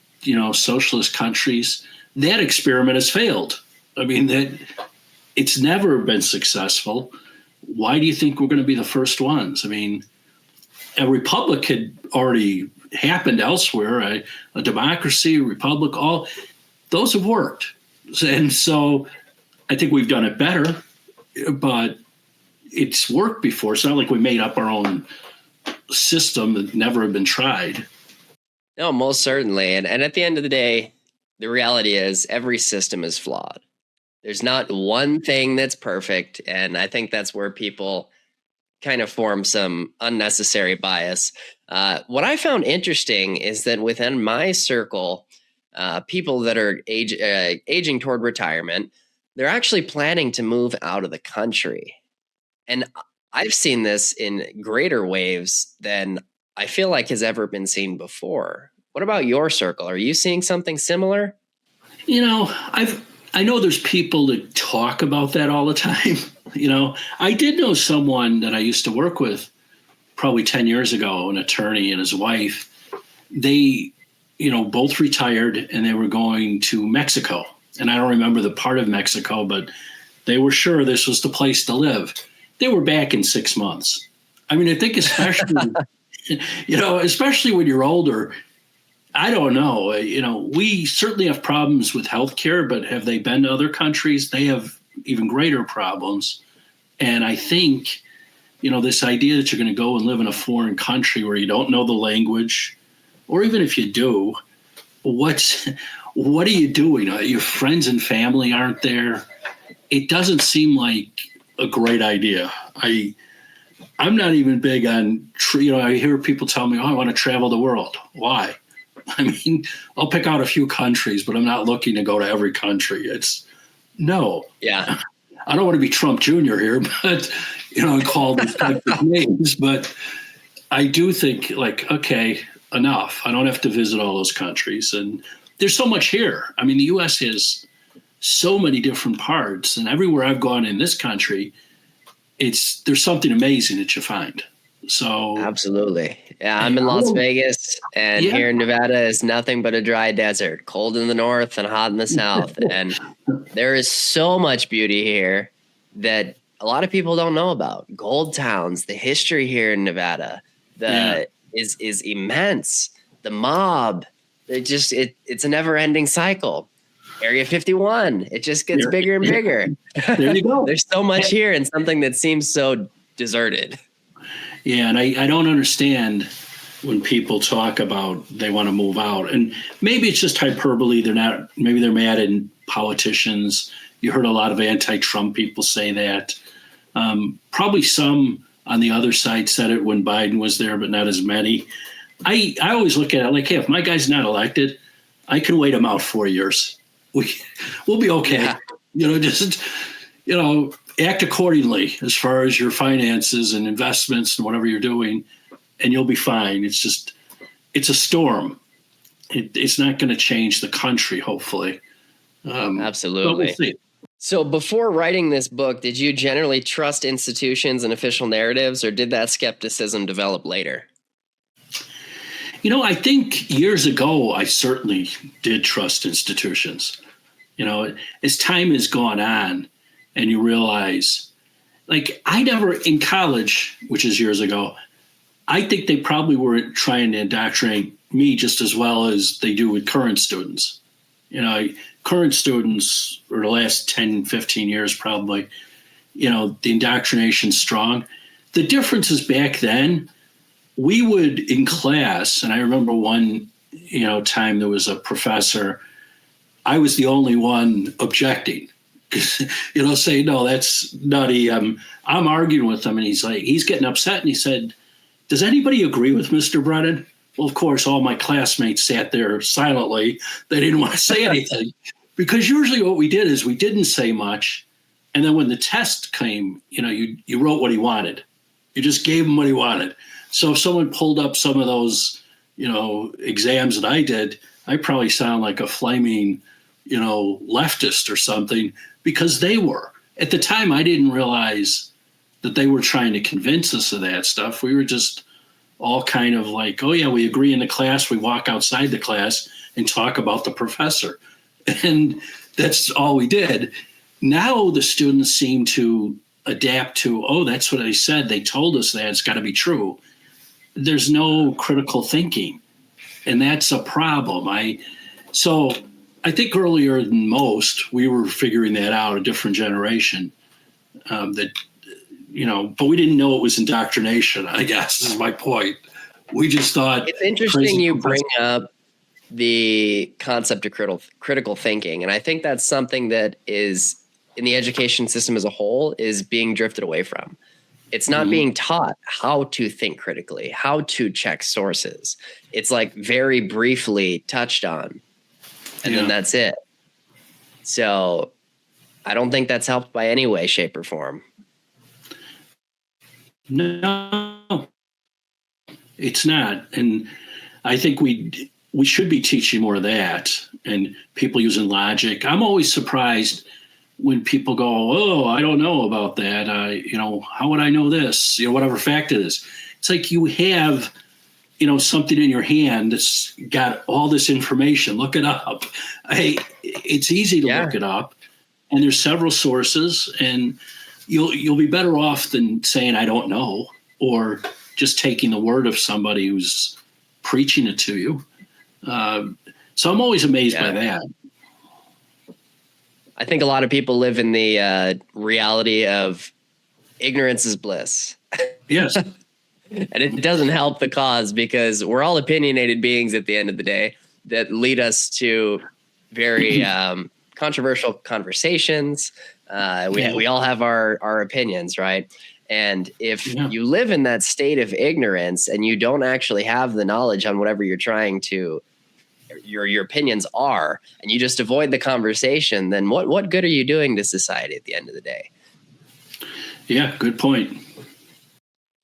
socialist countries? That experiment has failed. I mean, that it's never been successful. Why do you think we're going to be the first ones? I mean, a republic had already happened elsewhere, a democracy, a republic, all those have worked. And so I think we've done it better, but it's worked before. It's not like we made up our own system that never had been tried. No, most certainly. And at the end of the day, the reality is every system is flawed. There's not one thing that's perfect. And I think that's where people kind of form some unnecessary bias. What I found interesting is that within my circle, people that are aging toward retirement, they're actually planning to move out of the country. And I've seen this in greater waves than I feel like has ever been seen before. What about your circle? Are you seeing something similar? I know there's people that talk about that all the time. I did know someone that I used to work with probably 10 years ago, an attorney and his wife. They, both retired and they were going to Mexico. And I don't remember the part of Mexico, but they were sure this was the place to live. They were back in 6 months. I mean, I think especially, especially when you're older, I don't know. We certainly have problems with healthcare, but have they been to other countries? They have even greater problems. And I think, this idea that you're going to go and live in a foreign country where you don't know the language, or even if you do, what are you doing? Your friends and family aren't there. It doesn't seem like a great idea. I'm not even big on, I hear people tell me, I want to travel the world. Why? I mean, I'll pick out a few countries, but I'm not looking to go to every country. No. Yeah. I don't want to be Trump Jr. here, but, and call these types of names. But I do think, okay, enough. I don't have to visit all those countries. And there's so much here. I mean, the U.S. has so many different parts, and everywhere I've gone in this country, there's something amazing that you find. So Absolutely. Yeah, I'm in Las Vegas, and Yeah. here in Nevada is nothing but a dry desert, cold in the north and hot in the south. And there is so much beauty here that a lot of people don't know about. Gold towns, the history here in Nevada, is immense. The mob, it's a never-ending cycle. Area 51, it just gets bigger and bigger. There you go. There's so much here and something that seems so deserted. Yeah, and I don't understand when people talk about they want to move out. And maybe it's just hyperbole. Maybe they're mad at politicians. You heard a lot of anti-Trump people say that. Probably some on the other side said it when Biden was there, but not as many. I always look at it like, hey, if my guy's not elected, I can wait him out 4 years. We'll be okay. Yeah. Act accordingly as far as your finances and investments and whatever you're doing, and you'll be fine. It's a storm. It's not going to change the country, hopefully. Absolutely. But we'll see. So before writing this book, did you generally trust institutions and official narratives, or did that skepticism develop later? I think years ago, I certainly did trust institutions. As time has gone on and you realize, like, I never, in college, which is years ago, I think they probably were trying to indoctrinate me just as well as they do with current students. Current students, or the last 10, 15 years probably, the indoctrination's strong. The difference is back then, we would in class, and I remember one, time there was a professor, I was the only one objecting, saying, no, that's nutty. I'm arguing with him, and he's getting upset, and he said, does anybody agree with Mr. Brennan? Well, of course, all my classmates sat there silently. They didn't want to say anything, because usually what we did is we didn't say much. And then when the test came, you wrote what he wanted. You just gave him what he wanted. So if someone pulled up some of those, exams that I did, I probably sound like a flaming, leftist or something, because they were. At the time, I didn't realize that they were trying to convince us of that stuff. We were just all kind of like, oh yeah, we agree in the class, we walk outside the class and talk about the professor. And that's all we did. Now the students seem to adapt to, oh, that's what they said. They told us that, it's got to be true. There's no critical thinking. And that's a problem. So I think earlier than most, we were figuring that out, a different generation, but we didn't know it was indoctrination, I guess, is my point. We just thought. It's interesting you bring up the concept of critical thinking. And I think that's something that is, in the education system as a whole, is being drifted away from. It's not being taught how to think critically, how to check sources. It's like very briefly touched on, and then that's it. So I don't think that's helped by any way, shape, or form. No, it's not. And I think we should be teaching more of that, and people using logic. I'm always surprised when people go, oh, I don't know about that. How would I know this? Whatever fact it is. It's like you have, something in your hand that's got all this information. Look it up. It's easy to look it up. And there's several sources, and you'll be better off than saying, I don't know, or just taking the word of somebody who's preaching it to you. So I'm always amazed by that. I think a lot of people live in the reality of ignorance is bliss. Yes. And it doesn't help the cause, because we're all opinionated beings at the end of the day that lead us to very controversial conversations. We all have our opinions, right? And if you live in that state of ignorance and you don't actually have the knowledge on whatever you're trying to, your opinions are, and you just avoid the conversation, then what good are you doing to society at the end of the day? Yeah, good point.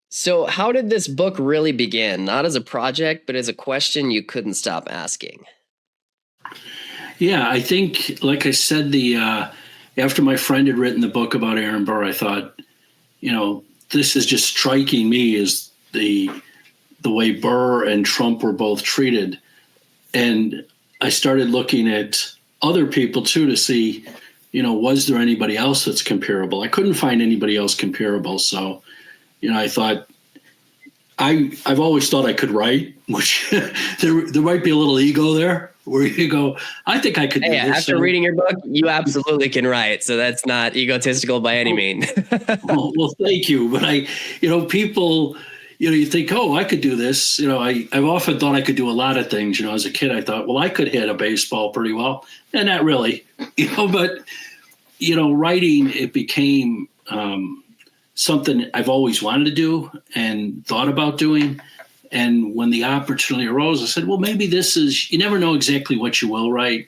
So how did this book really begin? Not as a project, but as a question you couldn't stop asking. Yeah, I think, like I said, after my friend had written the book about Aaron Burr, I thought, this is just striking me as the way Burr and Trump were both treated. And I started looking at other people too to see, was there anybody else that's comparable? I couldn't find anybody else comparable. So, I thought, I've always thought I could write, which there might be a little ego there where you go, I think I could do this. After reading your book, you absolutely can write. So that's not egotistical by any means. well, thank you. But people, you think, oh, I could do this. I've often thought I could do a lot of things. As a kid, I thought, well, I could hit a baseball pretty well. And not really, but, writing, it became something I've always wanted to do and thought about doing. And when the opportunity arose, I said, well, maybe you never know exactly what you will write.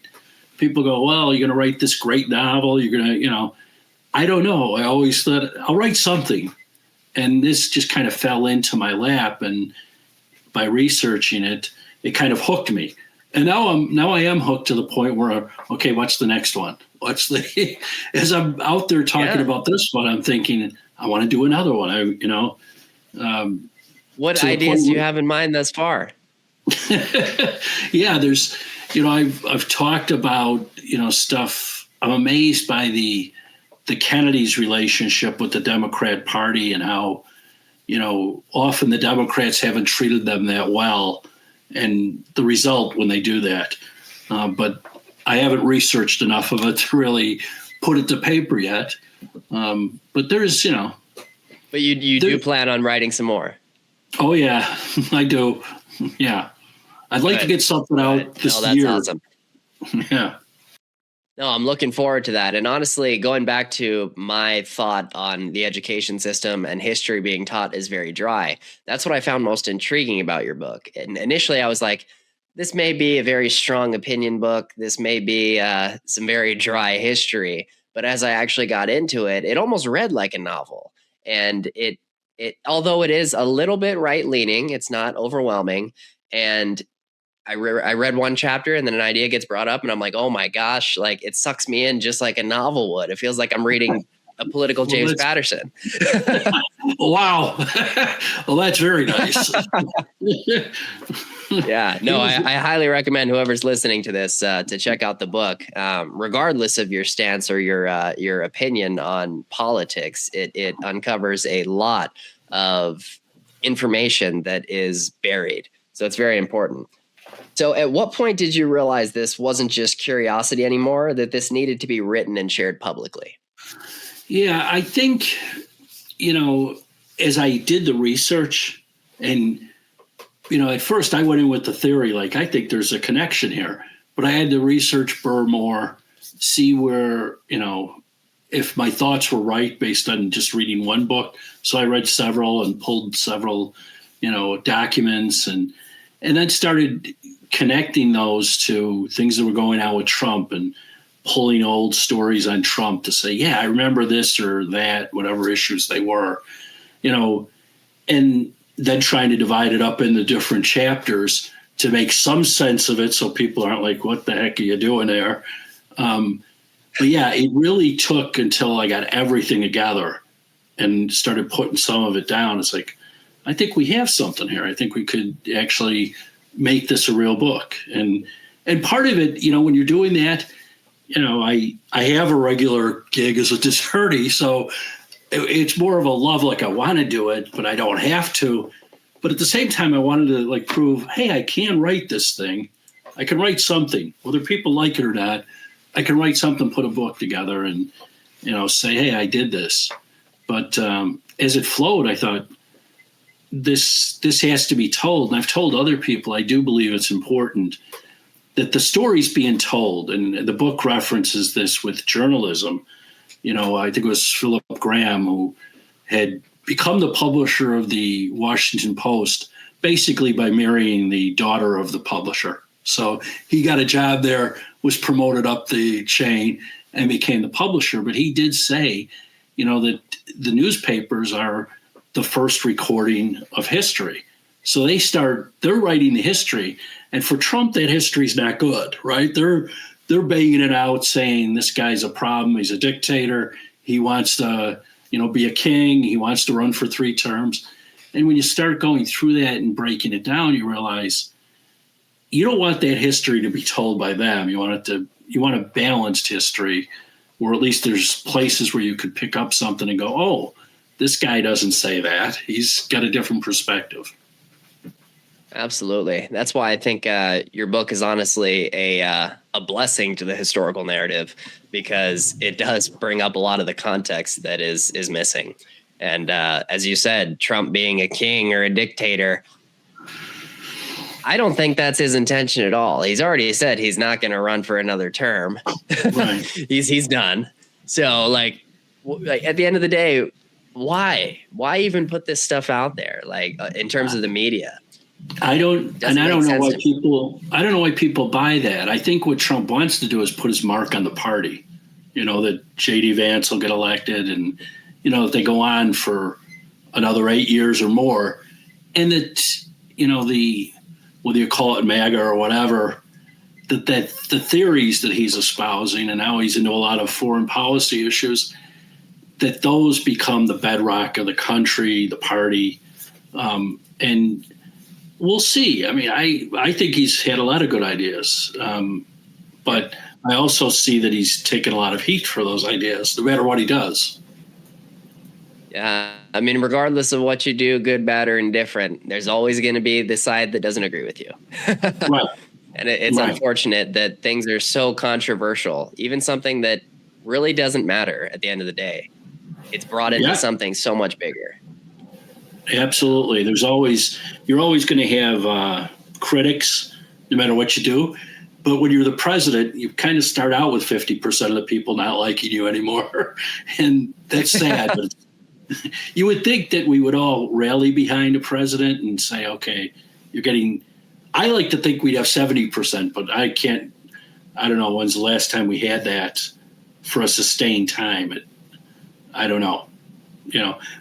People go, well, you're going to write this great novel. You're going to, I don't know. I always thought I'll write something. And this just kind of fell into my lap. And by researching it, it kind of hooked me. And now I am hooked to the point where, okay, what's the next one? As I'm out there talking about this one, I'm thinking, I want to do another one. What ideas do you have in mind thus far? Yeah, there's, I've talked about, stuff. I'm amazed by the Kennedys' relationship with the Democrat Party and how, often the Democrats haven't treated them that well, and the result when they do that. But I haven't researched enough of it to really put it to paper yet. But there's, But you do plan on writing some more? Oh, yeah, I do. Yeah. I'd like to get something out this year. That's awesome. Yeah. No, I'm looking forward to that. And honestly, going back to my thought on the education system and history being taught is very dry. That's what I found most intriguing about your book. And initially I was like, this may be a very strong opinion book. This may be some very dry history. But as I actually got into it, it almost read like a novel. And it although it is a little bit right-leaning, it's not overwhelming. And I read one chapter and then an idea gets brought up and I'm like, oh my gosh, like it sucks me in just like a novel would. It feels like I'm reading a political James Patterson. Wow. Well, that's very nice. Yeah, no, I highly recommend whoever's listening to this to check out the book. Regardless of your stance or your opinion on politics, it uncovers a lot of information that is buried. So it's very important. So at what point did you realize this wasn't just curiosity anymore, that this needed to be written and shared publicly? Yeah, I think, as I did the research and, at first I went in with the theory, like, I think there's a connection here, but I had to research Burr more, see where, if my thoughts were right based on just reading one book. So I read several and pulled several, documents and then started connecting those to things that were going on with Trump and pulling old stories on Trump to say, yeah, I remember this or that, whatever issues they were, and then trying to divide it up into different chapters to make some sense of it so people aren't like, what the heck are you doing there? But yeah, it really took until I got everything together and started putting some of it down. It's like, I think we have something here. I think we could actually make this a real book. And part of it, when you're doing that, I have a regular gig as a attorney, so it's more of a love, like I want to do it, but I don't have to. But at the same time, I wanted to prove, hey, I can write this thing. I can write something, whether people like it or not. I can write something, put a book together, and say, hey, I did this. But as it flowed, I thought this has to be told, and I've told other people. I do believe it's important that the story's being told, and the book references this with journalism. I think it was Philip Graham who had become the publisher of the Washington Post basically by marrying the daughter of the publisher. So he got a job there, was promoted up the chain, and became the publisher. But he did say, that the newspapers are the first recording of history. So they're writing the history. And for Trump, that history is not good, right? They're they're banging it out saying this guy's a problem. He's a dictator. He wants to, be a king. He wants to run for 3 terms. And when you start going through that and breaking it down, you realize you don't want that history to be told by them. You want a balanced history where at least there's places where you could pick up something and go, oh, this guy doesn't say that. He's got a different perspective. Absolutely. That's why I think your book is honestly a blessing to the historical narrative, because it does bring up a lot of the context that is missing. And as you said, Trump being a king or a dictator, I don't think that's his intention at all. He's already said he's not going to run for another term. Right. he's done. So like at the end of the day, why even put this stuff out there? Like in terms of the media, I don't know why people buy that. I think what Trump wants to do is put his mark on the party. That J.D. Vance will get elected, and if they go on for another 8 years or more, and that whether you call it MAGA or whatever, that the theories that he's espousing, and now he's into a lot of foreign policy issues, that those become the bedrock of the country, the party, and we'll see. I mean, I think he's had a lot of good ideas, but I also see that he's taken a lot of heat for those ideas, no matter what he does. Yeah, I mean, regardless of what you do, good, bad, or indifferent, there's always going to be the side that doesn't agree with you. Right. And it's unfortunate that things are so controversial, even something that really doesn't matter at the end of the day. It's brought into something so much bigger. Absolutely. You're always going to have critics, no matter what you do. But when you're the president, you kind of start out with 50% of the people not liking you anymore. And that's sad. But you would think that we would all rally behind a president and say, okay, I like to think we'd have 70%, but I don't know when's the last time we had that for a sustained time. I don't know.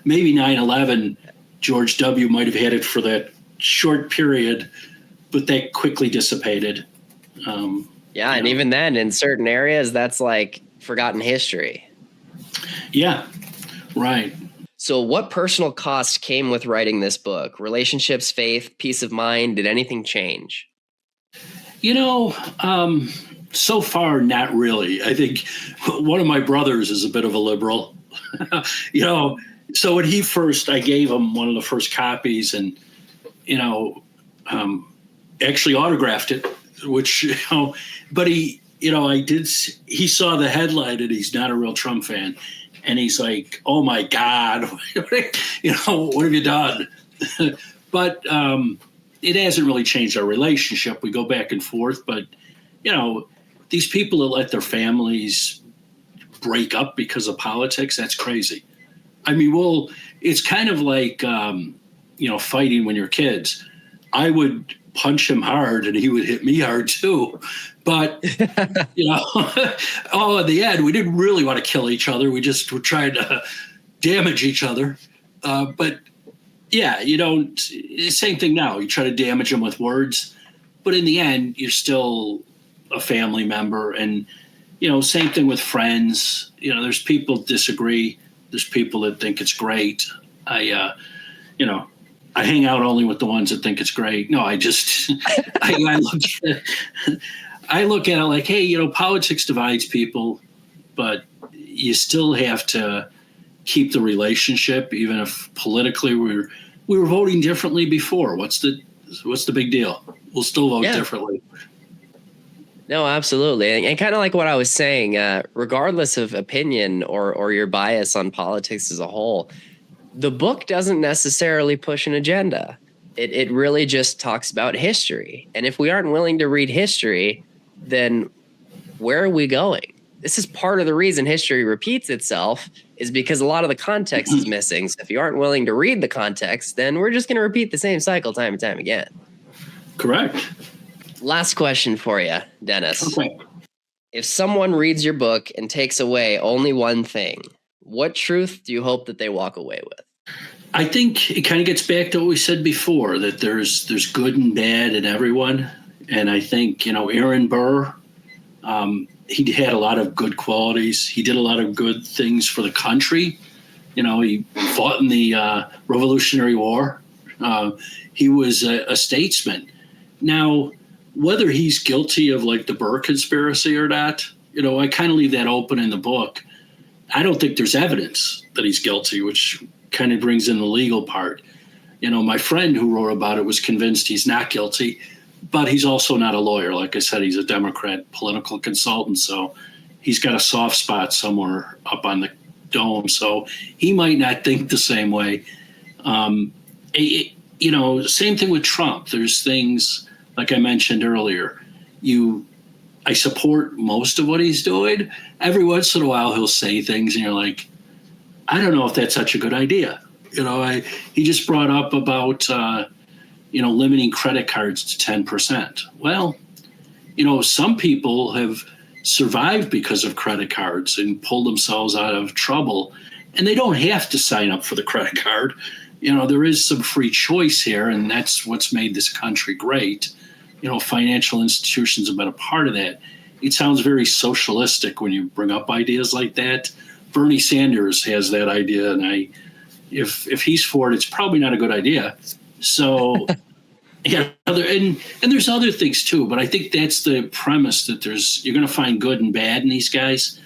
Maybe 9/11, George W. might have had it for that short period, but that quickly dissipated. And even then, in certain areas, that's like forgotten history. Yeah, right. So what personal cost came with writing this book? Relationships, faith, peace of mind? Did anything change? So far, not really. I think one of my brothers is a bit of a liberal. So when I gave him one of the first copies and, actually autographed it, which, but he saw the headline and he's not a real Trump fan. And he's like, oh my God, what have you done? But it hasn't really changed our relationship. We go back and forth, but these people that let their families break up because of politics, that's crazy. I mean, it's kind of like, fighting when you're kids. I would punch him hard and he would hit me hard too. But, in the end, we didn't really want to kill each other. We just were trying to damage each other. But yeah, same thing now. You try to damage them with words, but in the end, you're still a family member. And, same thing with friends. There's people disagree. There's people that think it's great. I hang out only with the ones that think it's great. No, I just, I look at it like, hey, politics divides people, but you still have to keep the relationship, even if politically we were voting differently before. What's the big deal? We'll still vote differently. No, absolutely. And kind of like what I was saying, regardless of opinion or your bias on politics as a whole, the book doesn't necessarily push an agenda. It really just talks about history. And if we aren't willing to read history, then where are we going? This is part of the reason history repeats itself, is because a lot of the context is missing. So if you aren't willing to read the context, then we're just going to repeat the same cycle time and time again. Correct. Last question for you, Dennis. Okay. If someone reads your book and takes away only one thing, what truth do you hope that they walk away with? I think it kind of gets back to what we said before, that there's good and bad in everyone. And I think, Aaron Burr, He had a lot of good qualities. He did a lot of good things for the country. He fought in the Revolutionary War. He was a statesman. Now, whether he's guilty of like the Burr conspiracy or not, I kind of leave that open in the book. I don't think there's evidence that he's guilty, which kind of brings in the legal part. My friend who wrote about it was convinced he's not guilty, but he's also not a lawyer. Like I said, he's a Democrat political consultant, so he's got a soft spot somewhere up on the dome. So he might not think the same way. Same thing with Trump. There's things, like I mentioned earlier, I support most of what he's doing. Every once in a while, he'll say things, and you're like, I don't know if that's such a good idea. He just brought up about, limiting credit cards to 10%. Well, some people have survived because of credit cards and pulled themselves out of trouble, and they don't have to sign up for the credit card. There is some free choice here, and that's what's made this country great. Financial institutions have been a part of that. It sounds very socialistic when you bring up ideas like that. Bernie Sanders has that idea, and if he's for it, it's probably not a good idea. So, and there's other things too, but I think that's the premise, that you're going to find good and bad in these guys.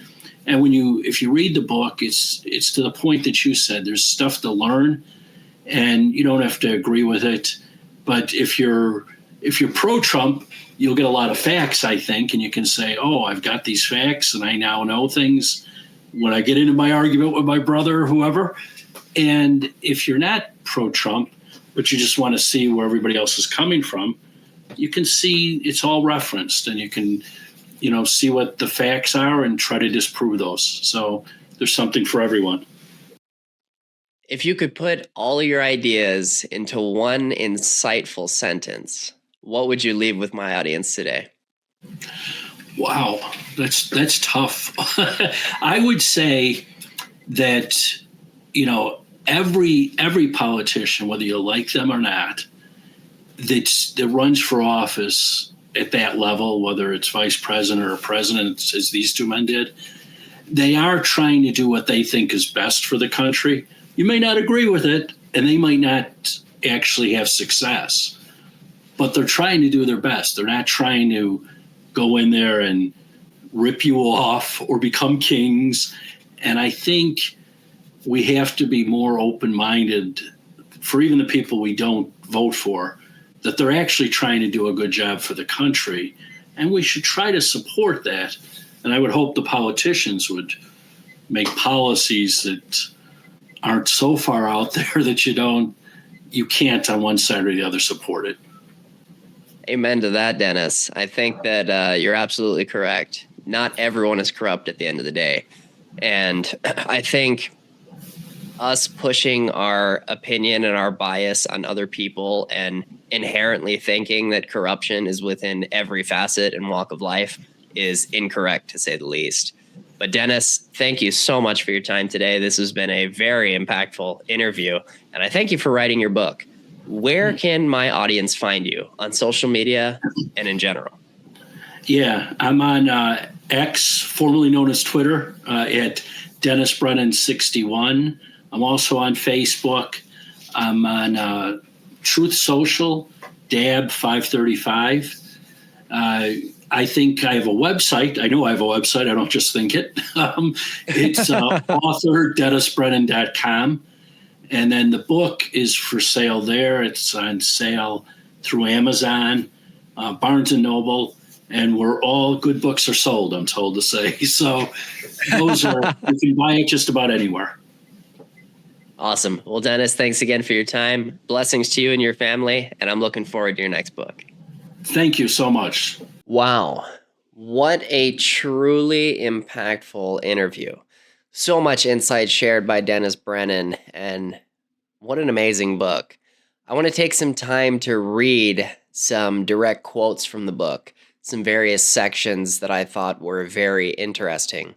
And if you read the book, it's to the point that you said. There's stuff to learn, and you don't have to agree with it. But if you're pro-Trump, you'll get a lot of facts, I think, and you can say, oh, I've got these facts, and I now know things when I get into my argument with my brother or whoever. And if you're not pro-Trump, but you just want to see where everybody else is coming from, you can see it's all referenced, and you can, see what the facts are and try to disprove those. So there's something for everyone. If you could put all your ideas into one insightful sentence, what would you leave with my audience today? Wow, that's tough. I would say that, every politician, whether you like them or not, that runs for office at that level, whether it's vice president or president, as these two men did, they are trying to do what they think is best for the country. You may not agree with it, and they might not actually have success, but they're trying to do their best. They're not trying to go in there and rip you off or become kings. And I think we have to be more open-minded for even the people we don't vote for, that they're actually trying to do a good job for the country. And we should try to support that. And I would hope the politicians would make policies that aren't so far out there that you can't on one side or the other support it. Amen to that, Dennis. I think that you're absolutely correct. Not everyone is corrupt at the end of the day. And I think us pushing our opinion and our bias on other people and inherently thinking that corruption is within every facet and walk of life is incorrect, to say the least. But Dennis, thank you so much for your time today. This has been a very impactful interview, and I thank you for writing your book. Where can my audience find you on social media and in general? Yeah, I'm on X, formerly known as Twitter, at Dennis Brennan 61. I'm also on Facebook. I'm on Truth Social, Dab 535. I think I have a website. I know I have a website. I don't just think it. It's author.dennisbrennan.com. And then the book is for sale there. It's on sale through Amazon, Barnes & Noble, and where all good books are sold, I'm told to say. So you can buy it just about anywhere. Awesome. Well, Dennis, thanks again for your time. Blessings to you and your family, and I'm looking forward to your next book. Thank you so much. Wow. What a truly impactful interview. So much insight shared by Dennis Brennan, and what an amazing book. I want to take some time to read some direct quotes from the book, some various sections that I thought were very interesting.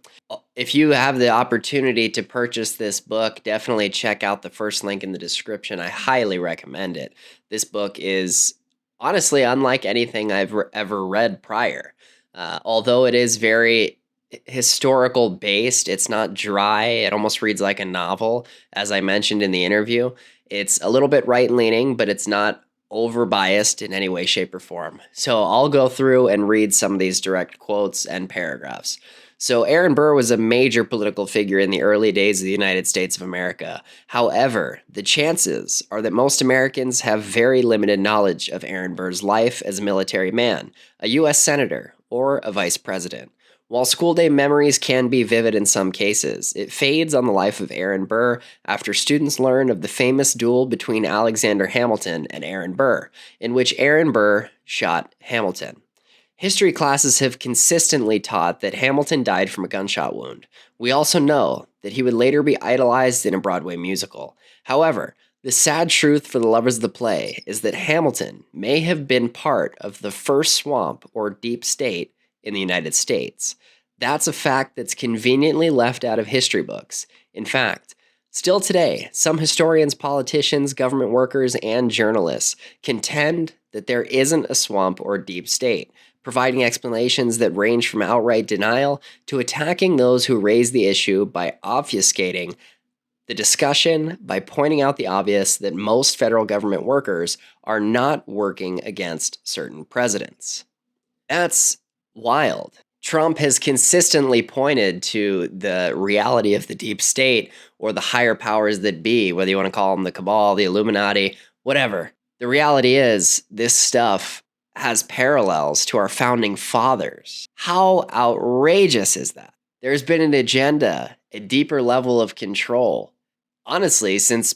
If you have the opportunity to purchase this book, definitely check out the first link in the description. I highly recommend it. This book is honestly unlike anything I've ever read prior. Although it is very historical based, it's not dry. It almost reads like a novel, as I mentioned in the interview. It's a little bit right leaning, but it's not over biased in any way, shape, or form. So I'll go through and read some of these direct quotes and paragraphs. So Aaron Burr was a major political figure in the early days of the United States of America. However, the chances are that most Americans have very limited knowledge of Aaron Burr's life as a military man, a U.S. senator, or a vice president. While school day memories can be vivid in some cases, it fades on the life of Aaron Burr after students learn of the famous duel between Alexander Hamilton and Aaron Burr, in which Aaron Burr shot Hamilton. History classes have consistently taught that Hamilton died from a gunshot wound. We also know that he would later be idolized in a Broadway musical. However, the sad truth for the lovers of the play is that Hamilton may have been part of the first swamp or deep state in the United States. That's a fact that's conveniently left out of history books. In fact, still today, some historians, politicians, government workers, and journalists contend that there isn't a swamp or deep state, providing explanations that range from outright denial to attacking those who raise the issue by obfuscating the discussion by pointing out the obvious that most federal government workers are not working against certain presidents. That's wild. Trump has consistently pointed to the reality of the deep state or the higher powers that be, whether you want to call them the cabal, the Illuminati, whatever. The reality is, this stuff has parallels to our founding fathers. How outrageous is that? There's been an agenda, a deeper level of control, honestly, since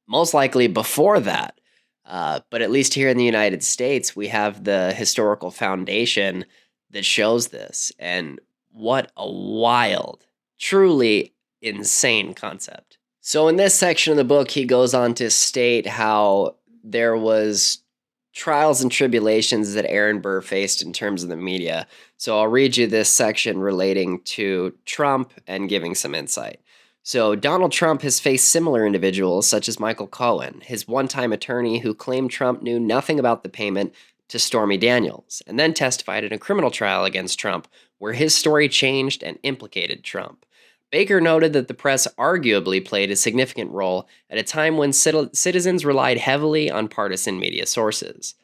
most likely before that. But at least here in the United States, we have the historical foundation that shows this. And what a wild, truly insane concept. So in this section of the book, he goes on to state how there was trials and tribulations that Aaron Burr faced in terms of the media. So I'll read you this section relating to Trump and giving some insight. So Donald Trump has faced similar individuals such as Michael Cohen, his one-time attorney who claimed Trump knew nothing about the payment to Stormy Daniels, and then testified in a criminal trial against Trump where his story changed and implicated Trump. Baker noted that the press arguably played a significant role at a time when citizens relied heavily on partisan media sources.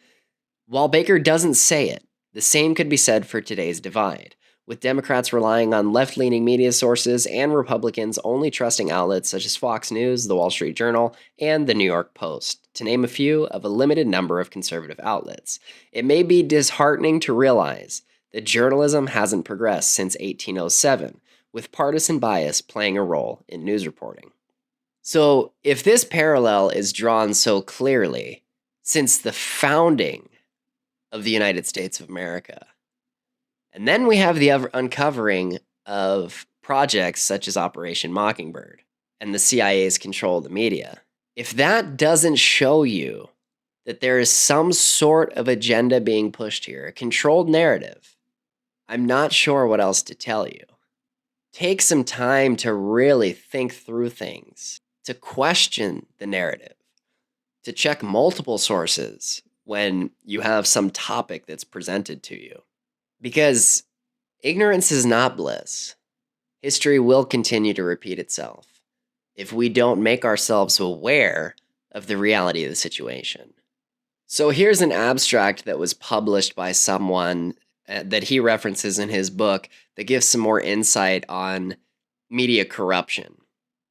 While Baker doesn't say it, the same could be said for today's divide, with Democrats relying on left-leaning media sources and Republicans only trusting outlets such as Fox News, The Wall Street Journal, and The New York Post, to name a few of a limited number of conservative outlets. It may be disheartening to realize that journalism hasn't progressed since 1807, with partisan bias playing a role in news reporting. So, if this parallel is drawn so clearly since the founding of the United States of America, and then we have the uncovering of projects such as Operation Mockingbird and the CIA's control of the media. If that doesn't show you that there is some sort of agenda being pushed here, a controlled narrative, I'm not sure what else to tell you. Take some time to really think through things, to question the narrative, to check multiple sources when you have some topic that's presented to you. Because ignorance is not bliss. History will continue to repeat itself if we don't make ourselves aware of the reality of the situation. So here's an abstract that was published by someone that he references in his book that gives some more insight on media corruption.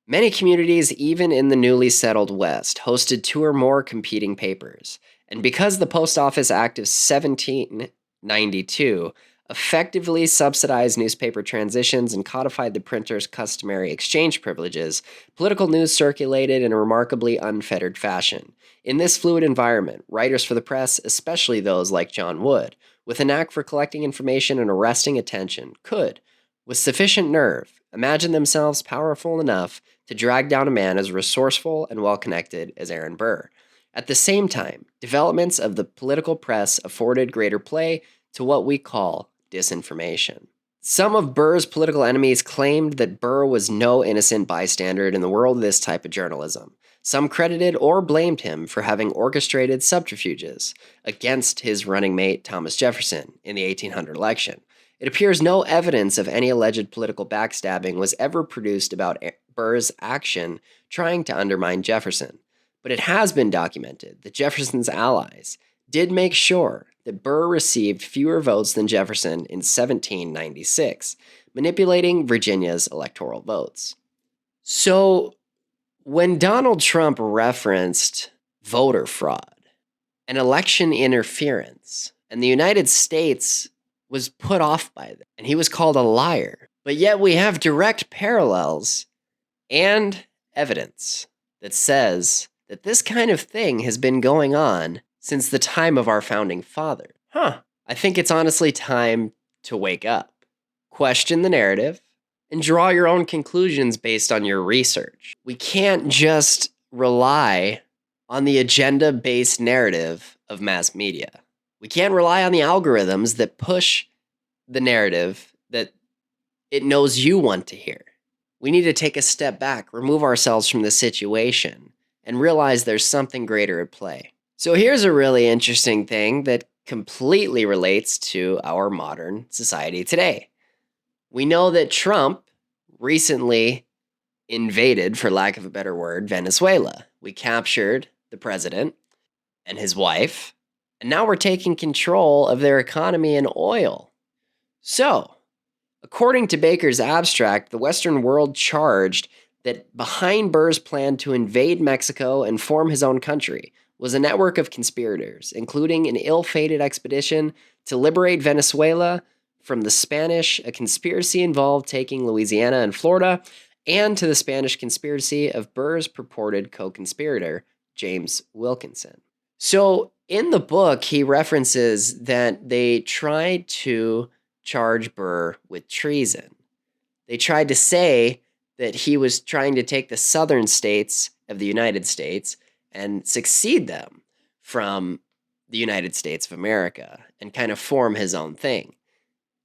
Many communities, even in the newly settled West, hosted 2 or more competing papers. And because the Post Office Act of 1792 effectively subsidized newspaper transitions and codified the printer's customary exchange privileges, political news circulated in a remarkably unfettered fashion. In this fluid environment, writers for the press, especially those like John Wood, with a knack for collecting information and arresting attention, could, with sufficient nerve, imagine themselves powerful enough to drag down a man as resourceful and well-connected as Aaron Burr. At the same time, developments of the political press afforded greater play to what we call disinformation. Some of Burr's political enemies claimed that Burr was no innocent bystander in the world of this type of journalism. Some credited or blamed him for having orchestrated subterfuges against his running mate Thomas Jefferson in the 1800 election. It appears no evidence of any alleged political backstabbing was ever produced about Burr's action trying to undermine Jefferson, but it has been documented that Jefferson's allies did make sure that Burr received fewer votes than Jefferson in 1796, manipulating Virginia's electoral votes. So, when Donald Trump referenced voter fraud and election interference, and the United States was put off by that, and he was called a liar, but yet we have direct parallels and evidence that says that this kind of thing has been going on since the time of our founding father. I think it's honestly time to wake up, question the narrative, and draw your own conclusions based on your research. We can't just rely on the agenda-based narrative of mass media. We can't rely on the algorithms that push the narrative that it knows you want to hear. We need to take a step back, remove ourselves from the situation, and realize there's something greater at play. So here's a really interesting thing that completely relates to our modern society today. We know that Trump recently invaded, for lack of a better word, Venezuela. We captured the president and his wife, and now we're taking control of their economy and oil. So, according to Baker's abstract, the Western world charged that behind Burr's plan to invade Mexico and form his own country was a network of conspirators, including an ill-fated expedition to liberate Venezuela from the Spanish, a conspiracy involved taking Louisiana and Florida, and to the Spanish conspiracy of Burr's purported co-conspirator, James Wilkinson. So in the book, he references that they tried to charge Burr with treason. They tried to say that he was trying to take the southern states of the United States and succeed them from the United States of America and kind of form his own thing.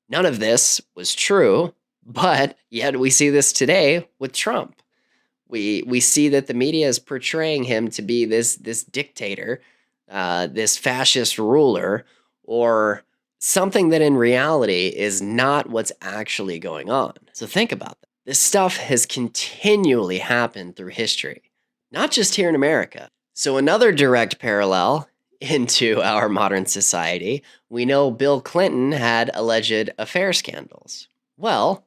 None of this was true, but yet we see this today with Trump. We see that the media is portraying him to be this dictator, this fascist ruler, or something that in reality is not what's actually going on. So think about that. This stuff has continually happened through history, not just here in America. So another direct parallel into our modern society, we know Bill Clinton had alleged affair scandals. Well,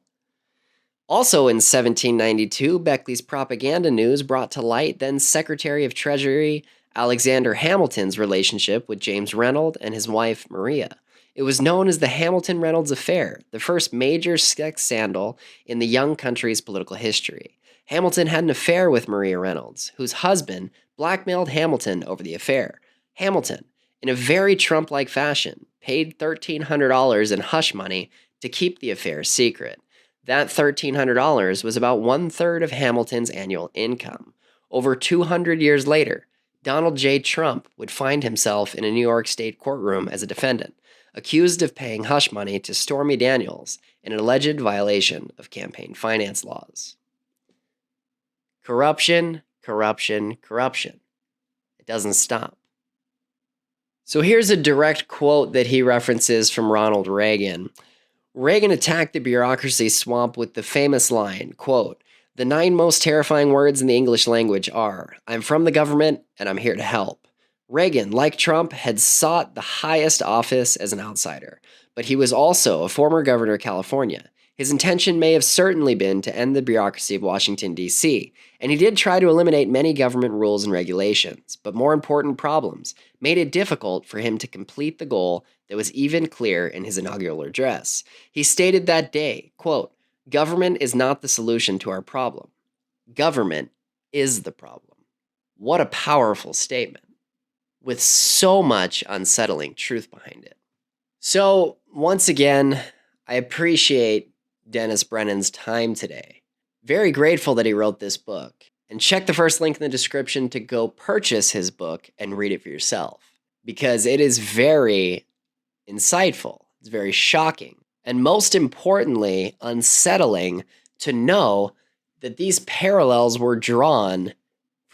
also in 1792, Beckley's propaganda news brought to light then Secretary of Treasury Alexander Hamilton's relationship with James Reynolds and his wife Maria. It was known as the Hamilton-Reynolds affair, the first major sex scandal in the young country's political history. Hamilton had an affair with Maria Reynolds, whose husband blackmailed Hamilton over the affair. Hamilton, in a very Trump-like fashion, paid $1,300 in hush money to keep the affair secret. That $1,300 was about 1/3 of Hamilton's annual income. Over 200 years later, Donald J. Trump would find himself in a New York State courtroom as a defendant, accused of paying hush money to Stormy Daniels in an alleged violation of campaign finance laws. Corruption, corruption, corruption. It doesn't stop. So here's a direct quote that he references from Ronald Reagan. Reagan attacked the bureaucracy swamp with the famous line, quote, "The 9 most terrifying words in the English language are, I'm from the government and I'm here to help." Reagan, like Trump, had sought the highest office as an outsider, but he was also a former governor of California. His intention may have certainly been to end the bureaucracy of Washington, D.C., and he did try to eliminate many government rules and regulations, but more important problems made it difficult for him to complete the goal that was even clear in his inaugural address. He stated that day, quote, "Government is not the solution to our problem. Government is the problem." What a powerful statement, with so much unsettling truth behind it. So, once again, I appreciate Dennis Brennan's time today. Very grateful that he wrote this book. And check the first link in the description to go purchase his book and read it for yourself, because it is very insightful. It's very shocking. And most importantly, unsettling to know that these parallels were drawn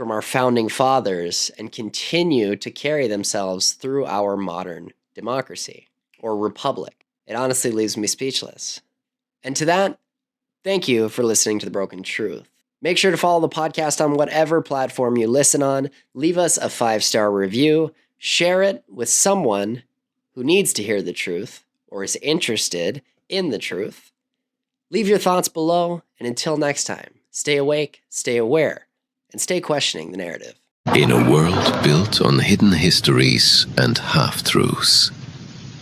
from our founding fathers and continue to carry themselves through our modern democracy or republic. It honestly leaves me speechless. And to that, thank you for listening to The Broken Truth. Make sure to follow the podcast on whatever platform you listen on. Leave us a 5-star review. Share it with someone who needs to hear the truth or is interested in the truth. Leave your thoughts below, and until next time, stay awake, stay aware, and stay questioning the narrative. In a world built on hidden histories and half-truths,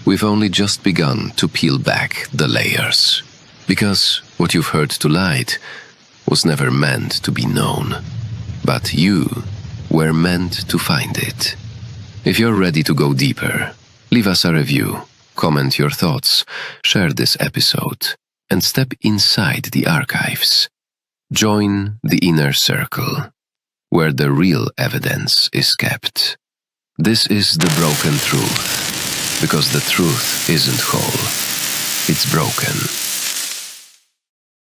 we've only just begun to peel back the layers. Because what you've heard tonight was never meant to be known, but you were meant to find it. If you're ready to go deeper, leave us a review, comment your thoughts, share this episode, and step inside the archives. Join the inner circle, where the real evidence is kept. This is the broken truth, because the truth isn't whole, it's broken.